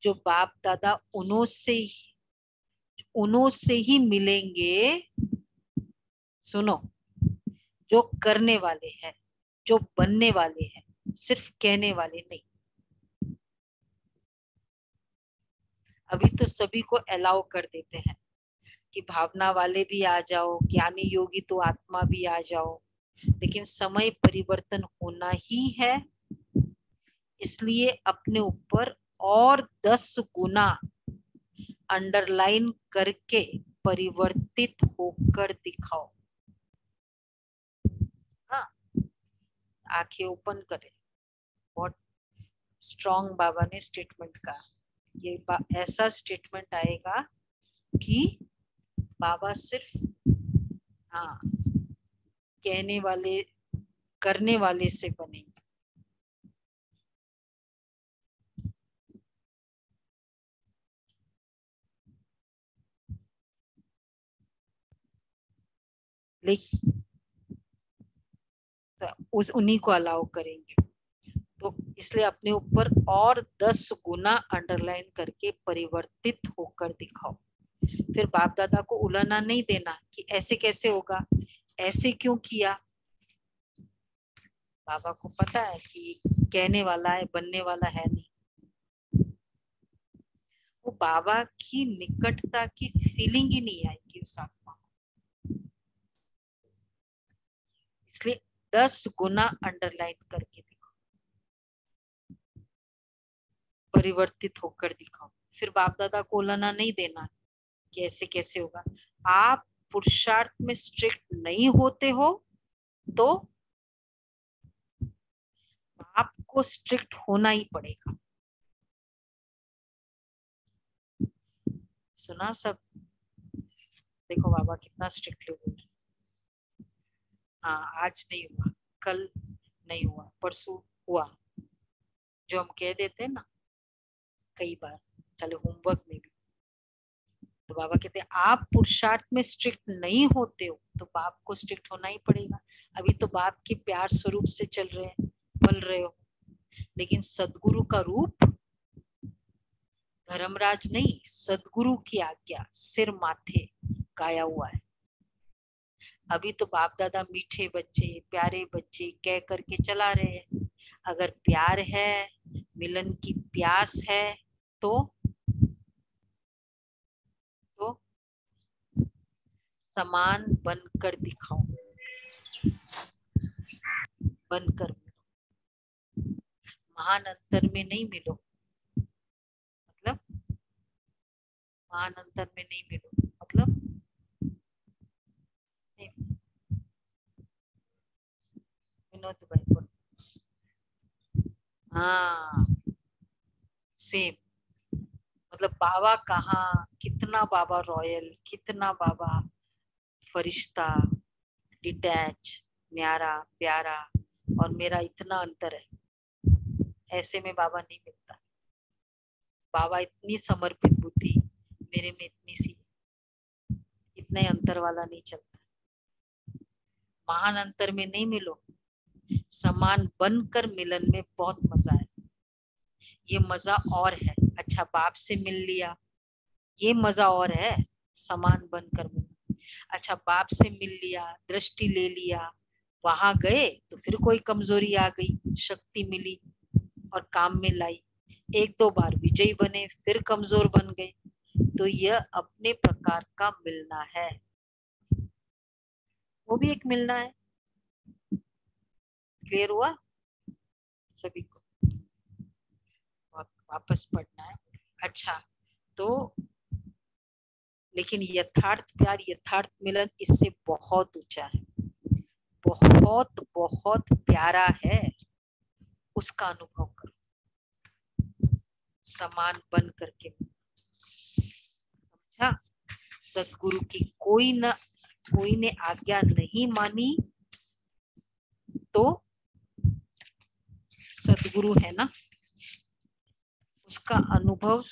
जो बाप दादा उन्हों से ही मिलेंगे। सुनो, जो करने वाले हैं, जो बनने वाले हैं, सिर्फ कहने वाले नहीं। अभी तो सभी को अलाउ कर देते हैं कि भावना वाले भी आ जाओ, ज्ञानी योगी तो आत्मा भी आ जाओ, लेकिन समय परिवर्तन होना ही है। इसलिए अपने ऊपर और 10 गुना अंडरलाइन करके परिवर्तित होकर दिखाओ। हाँ, आंखें ओपन करें। बहुत स्ट्रॉन्ग बाबा ने स्टेटमेंट कहा। ये ऐसा स्टेटमेंट आएगा कि बाबा सिर्फ हाँ कहने वाले, करने वाले से बनेंगे। लेकिन तो उन्हीं को अलाउ करेंगे। तो इसलिए अपने ऊपर और 10 गुना अंडरलाइन करके परिवर्तित होकर दिखाओ। फिर बाप दादा को उलाना नहीं देना कि ऐसे कैसे होगा, ऐसे क्यों किया। बाबा को पता है कि कहने वाला है, बनने वाला है नहीं। वो बाबा की निकटता की फीलिंग ही नहीं आएगी उस आत्मा को। इसलिए 10 गुना अंडरलाइन करके दिखाओ, परिवर्तित होकर दिखाओ। फिर बाप दादा को उलाना नहीं देना कि ऐसे कैसे होगा। आप पुरुषार्थ में स्ट्रिक्ट नहीं होते हो तो आपको स्ट्रिक्ट होना ही पड़ेगा। सुना सब? देखो बाबा कितना स्ट्रिक्टली बोल रहे। हाँ, आज नहीं हुआ, कल नहीं हुआ, परसों हुआ, जो हम कह देते हैं ना कई बार, चलो होमवर्क में भी। तो बाबा कहते हैं आप पुरुषार्थ में स्ट्रिक्ट नहीं होते हो तो बाप को स्ट्रिक्ट होना ही पड़ेगा। अभी तो बाप के प्यार स्वरूप से चल रहे हैं, पल रहे हो, लेकिन सदगुरु का रूप धर्मराज नहीं, सदगुरु की आज्ञा सिर माथे गाया हुआ है। अभी तो बाप दादा मीठे बच्चे, प्यारे बच्चे कह करके चला रहे हैं। अगर प्यार है, मिलन की प्यास है तो समान बनकर दिखाओ, बनकर मिलो, महान अंतर में नहीं मिलो। मतलब महान अंतर में नहीं मिलो, मतलब विनोद भाई बोल। हाँ, सेम। मतलब बाबा कहाँ, कितना बाबा रॉयल, कितना बाबा फरिश्ता, डिटैच, न्यारा, प्यारा, और मेरा इतना अंतर है। ऐसे में बाबा नहीं मिलता। बाबा इतनी समर्पित बुद्धि, मेरे में इतनी सी, इतने अंतर वाला नहीं चलता। महान अंतर में नहीं मिलो, समान बनकर मिलन में बहुत मजा है। ये मजा और है। अच्छा, बाप से मिल लिया, ये मजा और है, समान बनकर मिलना। अच्छा, बाप से मिल लिया, दृष्टि ले लिया, वहां गए तो फिर कोई कमजोरी आ गई, शक्ति मिली और काम में लाई, 1-2 बार विजयी बने, फिर कमजोर बन गए। तो यह अपने प्रकार का मिलना है, वो भी एक मिलना है। क्लियर हुआ सभी को? वापस पढ़ना है। अच्छा, तो लेकिन यथार्थ प्यार, यथार्थ मिलन इससे बहुत ऊंचा है, बहुत बहुत प्यारा है। उसका अनुभव करो, समान बन करके। समझा? सदगुरु की कोई ने आज्ञा नहीं मानी तो सद्गुरु है ना, उसका अनुभव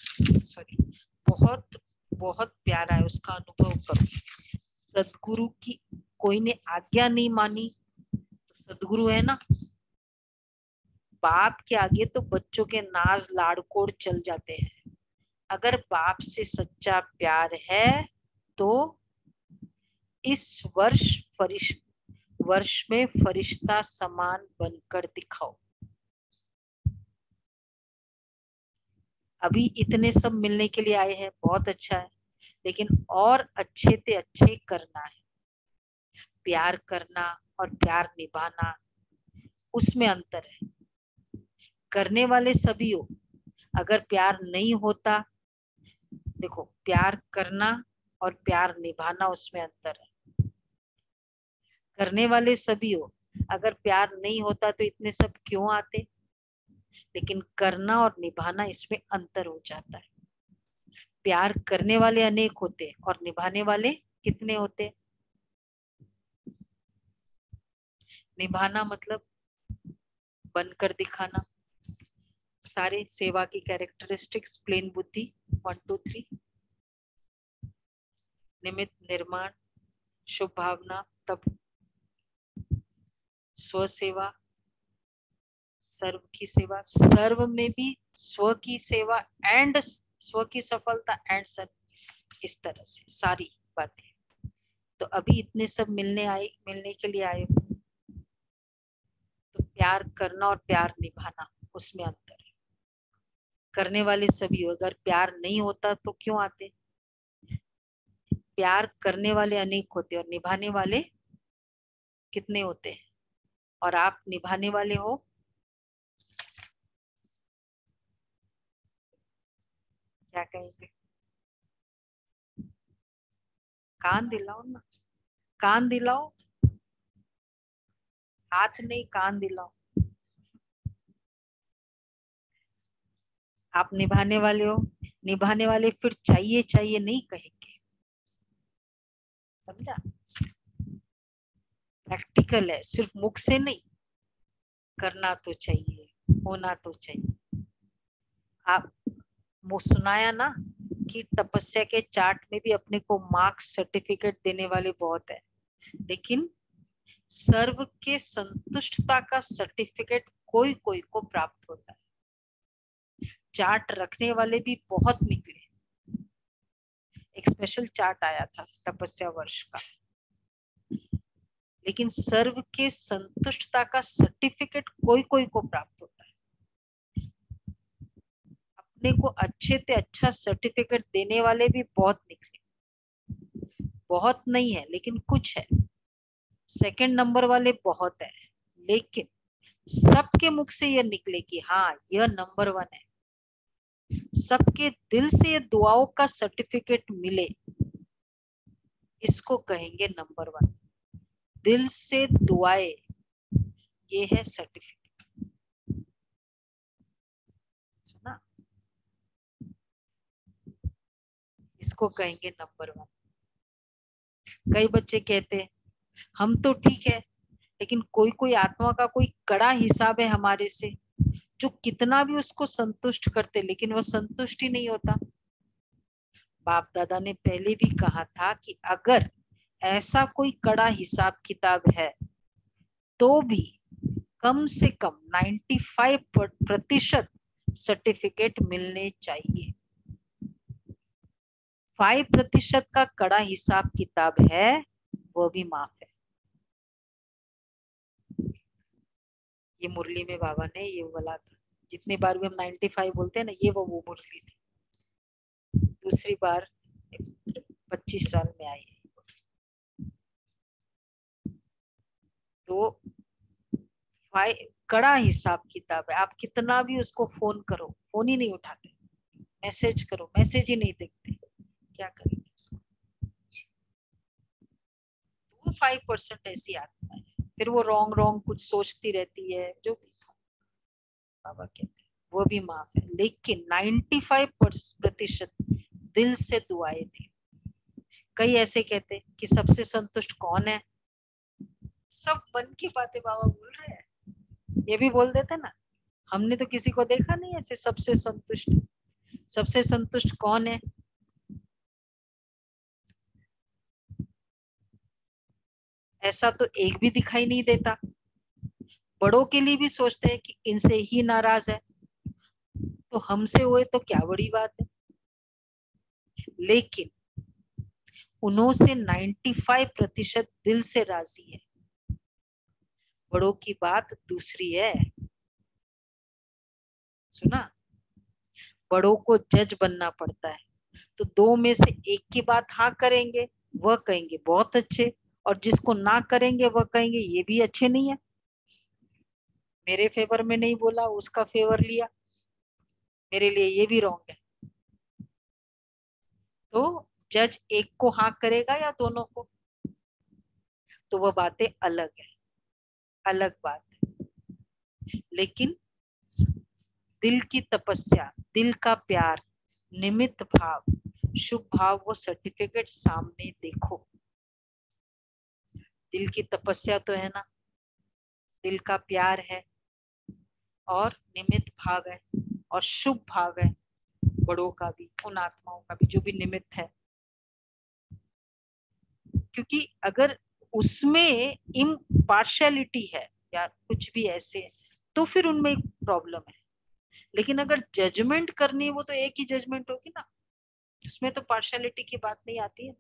बहुत बहुत प्यारा है, उसका अनुभव करो। सद्गुरु की कोई ने आज्ञा नहीं मानी तो सद्गुरु है ना। बाप के आगे तो बच्चों के नाज लाड़कोड़ चल जाते हैं। अगर बाप से सच्चा प्यार है तो इस वर्ष में फरिश्ता समान बनकर दिखाओ। अभी इतने सब मिलने के लिए आए हैं, बहुत अच्छा है, लेकिन और अच्छे से अच्छे करना है। प्यार करना और प्यार निभाना, उसमें अंतर है। करने वाले सभी हो, अगर प्यार नहीं होता, देखो प्यार करना और प्यार निभाना उसमें अंतर है। करने वाले सभी हो, अगर प्यार नहीं होता तो इतने सब क्यों आते, लेकिन करना और निभाना इसमें अंतर हो जाता है। प्यार करने वाले अनेक होते और निभाने वाले कितने होते। निभाना मतलब बनकर दिखाना। सारे सेवा की कैरेक्टरिस्टिक्स, प्लेन बुद्धि 1 2 3, निमित्त, निर्माण, शुभ भावना, तब स्व सेवा, सर्व की सेवा, सर्व में भी स्व की सेवा एंड स्व की सफलता एंड सर्व, इस तरह से सारी बातें। तो अभी इतने सब मिलने के लिए आए, तो प्यार करना और प्यार निभाना उसमें अंतर है। करने वाले सभी, अगर प्यार नहीं होता तो क्यों आते। प्यार करने वाले अनेक होते और निभाने वाले कितने होते हैं, और आप निभाने वाले हो। क्या कहेंगे, कान दिलाओ ना, कान दिलाओ, हाथ नहीं कान दिलाओ। आप निभाने वाले हो। निभाने वाले फिर चाहिए चाहिए नहीं कहेंगे, समझा। प्रैक्टिकल है, सिर्फ मुख से नहीं, करना तो चाहिए, होना तो चाहिए। आप वो सुनाया ना कि तपस्या के चार्ट में भी अपने को मार्क्स सर्टिफिकेट देने वाले बहुत है, लेकिन सर्व के संतुष्टता का सर्टिफिकेट कोई कोई को प्राप्त होता है। चार्ट रखने वाले भी बहुत निकले। एक स्पेशल चार्ट आया था तपस्या वर्ष का, लेकिन सर्व के संतुष्टता का सर्टिफिकेट कोई कोई को प्राप्त होता है। अपने को अच्छे से अच्छा सर्टिफिकेट देने वाले भी बहुत निकले। बहुत नहीं है लेकिन कुछ है। सेकंड नंबर वाले बहुत है, लेकिन सबके मुख से यह निकले कि हाँ यह नंबर 1 है। सबके दिल से ये दुआओं का सर्टिफिकेट मिले, इसको कहेंगे नंबर 1। दिल से दुआएं, ये है सर्टिफिकेट। सुना, इसको कहेंगे नंबर 1। कई बच्चे कहते हम तो ठीक है, लेकिन कोई कोई आत्मा का कोई कड़ा हिसाब है हमारे से, जो कितना भी उसको संतुष्ट करते लेकिन वह संतुष्ट ही नहीं होता। बाप दादा ने पहले भी कहा था कि अगर ऐसा कोई कड़ा हिसाब किताब है तो भी कम से कम 95% सर्टिफिकेट मिलने चाहिए। 5% का कड़ा हिसाब किताब है, वो भी माफ है। ये मुरली में बाबा ने ये बोला था। जितनी बार भी हम 95 बोलते हैं ना, ये वो मुरली थी। दूसरी बार 25 साल में आई है। तो कड़ा हिसाब किताब है। आप कितना भी उसको फोन करो, फोन ही नहीं उठाते, मैसेज करो, मैसेज ही नहीं देखते, क्या करेंगे उसको। वो 5% ऐसी आत्मा है, फिर वो रॉन्ग कुछ सोचती रहती है, जो भी बाबा कहते हैं वो भी माफ है। लेकिन 95% दिल से दुआएं थी। कई ऐसे कहते कि सबसे संतुष्ट कौन है, सब मन की बातें बाबा बोल रहे हैं, ये भी बोल देते ना, हमने तो किसी को देखा नहीं ऐसे सबसे संतुष्ट। सबसे संतुष्ट कौन है? ऐसा तो एक भी दिखाई नहीं देता। बड़ों के लिए भी सोचते हैं कि इनसे ही नाराज है, तो हमसे हुए तो क्या बड़ी बात है। लेकिन उन्हों से 95% दिल से राजी है। बड़ों की बात दूसरी है। सुना? बड़ों को जज बनना पड़ता है, तो दो में से एक की बात हाँ करेंगे, वह कहेंगे बहुत अच्छे, और जिसको ना करेंगे वह कहेंगे ये भी अच्छे नहीं है। मेरे फेवर में नहीं बोला, उसका फेवर लिया, मेरे लिए ये भी रॉन्ग है। तो जज एक को हाँ करेगा या दोनों को, तो वह बातें अलग है, अलग बात है। लेकिन दिल की तपस्या, दिल का प्यार, निमित्त भाव, शुभ भाव, वो सर्टिफिकेट सामने देखो। दिल की तपस्या तो है ना, दिल का प्यार है, और निमित्त भाव है, और शुभ भाव है बड़ों का भी, उन आत्माओं का भी जो भी निमित्त है। क्योंकि अगर उसमें इम्पार्शियलिटी है या कुछ भी ऐसे है, तो फिर उनमें एक प्रॉब्लम है। लेकिन अगर जजमेंट करनी है, वो तो एक ही जजमेंट होगी ना, उसमें तो पार्शियलिटी की बात नहीं आती है।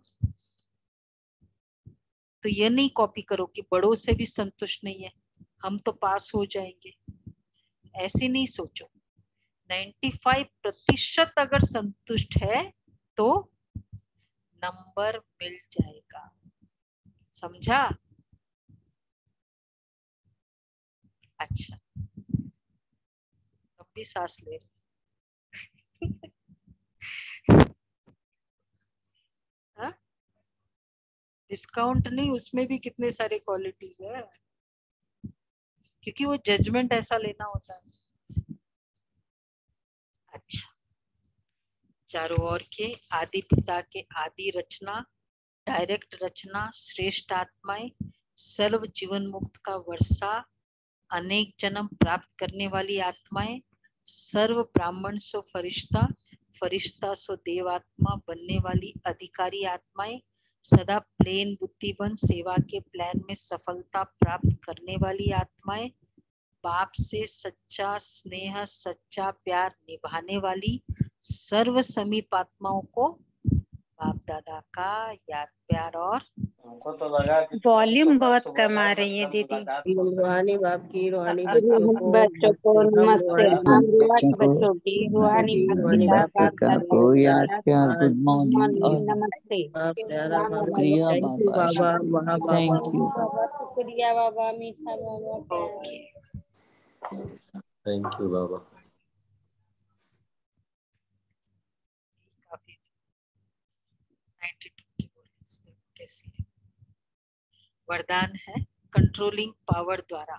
तो ये नहीं कॉपी करो कि बड़ों से भी संतुष्ट नहीं है, हम तो पास हो जाएंगे, ऐसे नहीं सोचो। 95% अगर संतुष्ट है तो नंबर मिल जाएगा। समझा? अच्छा, अब भी सांस ले रहे। हाँ? डिस्काउंट नहीं, उसमें भी कितने सारे क्वालिटीज है, क्योंकि वो जजमेंट ऐसा लेना होता है। अच्छा, चारों ओर के आदि पिता के आदि रचना, डायरेक्ट रचना, श्रेष्ठ आत्माएं, सर्व जीवन मुक्त का वर्षा, अनेक जन्म प्राप्त करने वाली आत्माएं, सर्व ब्राह्मण सो फरिश्ता, फरिश्ता सो देवात्मा बनने वाली अधिकारी आत्माएं, सदा प्लेन बुद्धिबन सेवा के प्लान में सफलता प्राप्त करने वाली आत्माएं, बाप से सच्चा स्नेह, सच्चा प्यार निभाने वाली सर्व समीप आत्माओं को बाप दादा का याद प्यार और वॉल्यूम बहुत कम आ रही है दीदी। रूहानी बाप की, रूहानी बच्चों को बच्चों को नमस्ते। हम रूहानी को बच्चों की, रूहानी रूहानी पिता बाप बाप का दादा को याद का प्यार, गुड मॉर्निंग और नमस्ते। प्यारा बाबा, शुक्रिया थैंक यू बाबा, वाह बाबा, थैंक यू बाबा, शुक्रिया बाबा, मीठा बाबा, ओके। थैंक यू बाबा। काफी 92 की बोली कैसी है? वरदान है कंट्रोलिंग पावर द्वारा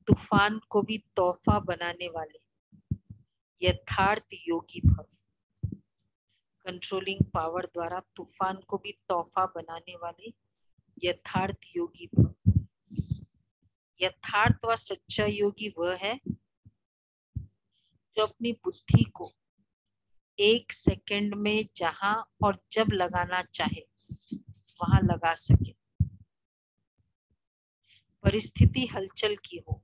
तूफान को भी तोहफा बनाने वाले यथार्थ योगी भव। कंट्रोलिंग पावर द्वारा तूफान को भी तोहफा बनाने वाले यथार्थ योगी भव। यथार्थ व सच्चा योगी वह है जो अपनी बुद्धि को 1 सेकंड में जहां और जब लगाना चाहे वहां लगा सके। परिस्थिति हलचल की हो,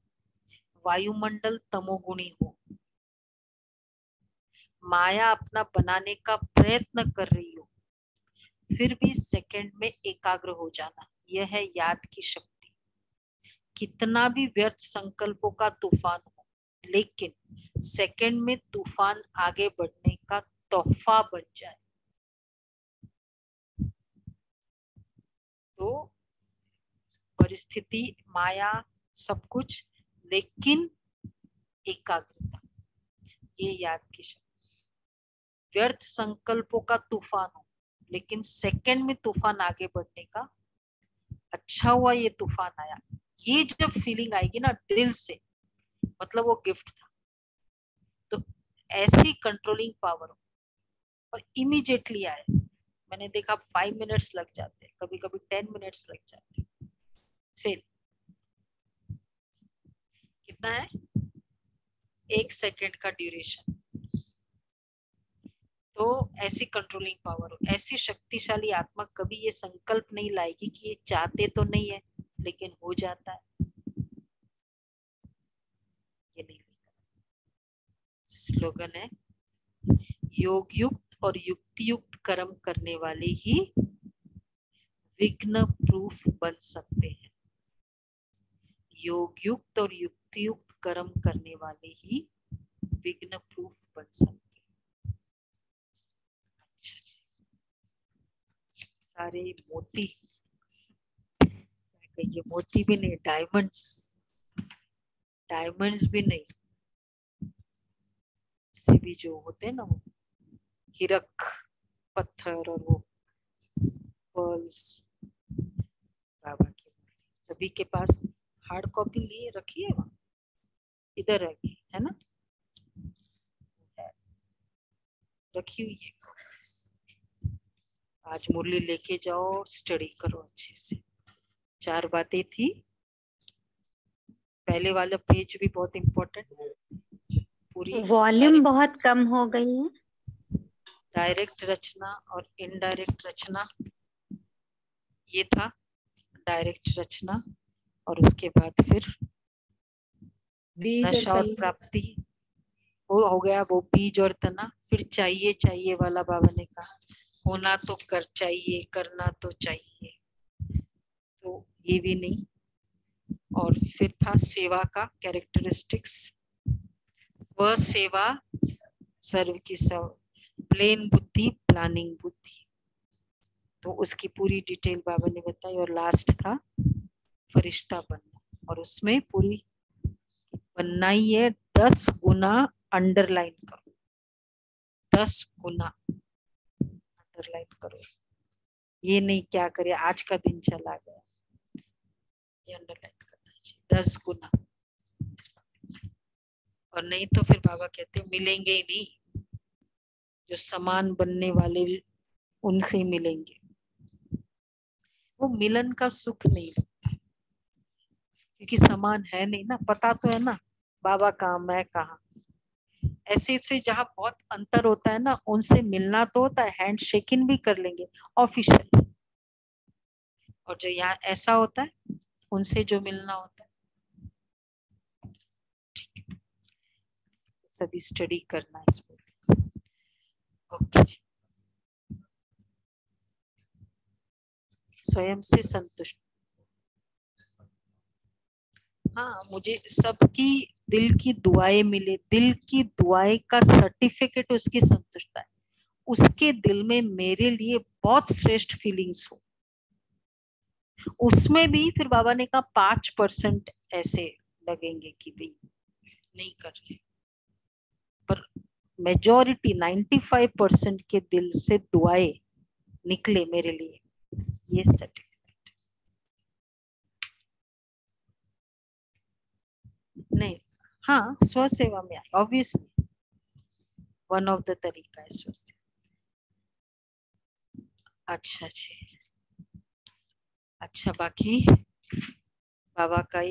वायुमंडल तमोगुणी हो, माया अपना बनाने का प्रयत्न कर रही हो, फिर भी सेकंड में एकाग्र हो जाना, यह है याद की शक्ति। कितना भी व्यर्थ संकल्पों का तूफान हो, लेकिन सेकंड में तूफान आगे बढ़ने का तोहफा बन जाए। तो परिस्थिति, माया, सब कुछ, लेकिन एकाग्रता, ये याद की शक्ति। व्यर्थ संकल्पों का तूफान हो, लेकिन सेकंड में तूफान आगे बढ़ने का, अच्छा हुआ ये तूफान आया, ये जब फीलिंग आएगी ना दिल से, मतलब वो गिफ्ट था। तो ऐसी कंट्रोलिंग पावर हो और इमीडिएटली आए। मैंने देखा 5 मिनट्स लग जाते हैं, कभी कभी 10 मिनट्स लग जाते हैं। फिर कितना है 1 सेकंड का ड्यूरेशन। तो ऐसी कंट्रोलिंग पावर, ऐसी शक्तिशाली आत्मा कभी ये संकल्प नहीं लाएगी कि ये चाहते तो नहीं है लेकिन हो जाता है, ये नहीं। स्लोगन है योग युक्त और युक्ति युक्त कर्म करने वाले ही विघ्न प्रूफ बन सकते हैं। योग युक्त और युक्ति युक्त कर्म करने वाले ही विघ्न प्रूफ बन सकते हैं। सारे मोती, ये मोती भी नहीं, डायमंड्स भी नहीं, से भी जो होते हैं ना वो हीरक पत्थर और वो पर्ल्स, बाबा के सभी के पास हार्ड कॉपी लिए रखिए, वहां इधर है ना, रखी हुई है। आज मुरली लेके जाओ और स्टडी करो अच्छे से। 4 बातें थी। पहले वाला पेज भी बहुत इम्पोर्टेंट, पूरी वॉल्यूम बहुत कम हो गई है। डायरेक्ट रचना और इनडायरेक्ट रचना, ये था डायरेक्ट रचना, और उसके बाद फिर नशा और प्राप्ति वो हो गया, वो बीज और तना। फिर चाहिए वाला बाबा ने कहा, होना तो कर चाहिए, करना तो चाहिए, तो ये भी नहीं। और फिर था सेवा का कैरेक्टरिस्टिक्स, वह सेवा सर्व की सर्व, प्लेन बुद्धि, प्लानिंग बुद्धि, तो उसकी पूरी डिटेल बाबा ने बताई। और लास्ट था फरिश्ता बनना, और उसमें पूरी बनना ही है 10 गुना, अंडरलाइन करो, 10 गुना अंडरलाइन करो। ये नहीं क्या करे आज का दिन चला गया, ये अंडरलाइन करना चाहिए 10 गुना। और नहीं तो फिर बाबा कहते मिलेंगे ही नहीं, जो समान बनने वाले उनसे मिलेंगे, वो मिलन का सुख नहीं लगता, क्योंकि समान है नहीं ना, पता तो है ना बाबा कहाँ मैं कहाँ। ऐसे से जहाँ बहुत अंतर होता है ना, उनसे मिलना तो होता है, हैंड शेकिंग भी कर लेंगे ऑफिशियल, और जो यहाँ ऐसा होता है उनसे जो मिलना होता है, ठीक है, सभी स्टडी करना है इसमें। ओके, स्वयं से संतुष्ट। हाँ, मुझे सबकी दिल की दुआएं मिले, दिल की दुआएं का सर्टिफिकेट उसकी संतुष्टता है, उसके दिल में मेरे लिए बहुत श्रेष्ठ फीलिंग्स हो। उसमें भी फिर बाबा ने कहा 5% ऐसे लगेंगे कि भाई नहीं कर रहे, पर मेजॉरिटी 95% के दिल से दुआएं निकले मेरे लिए, ये सर्टिफिकेट। नहीं, हाँ, स्व सेवा में आए, ऑब्वियसली वन ऑफ द तरीका है स्व सेवा। अच्छा जी, अच्छा, बाकी बाबा का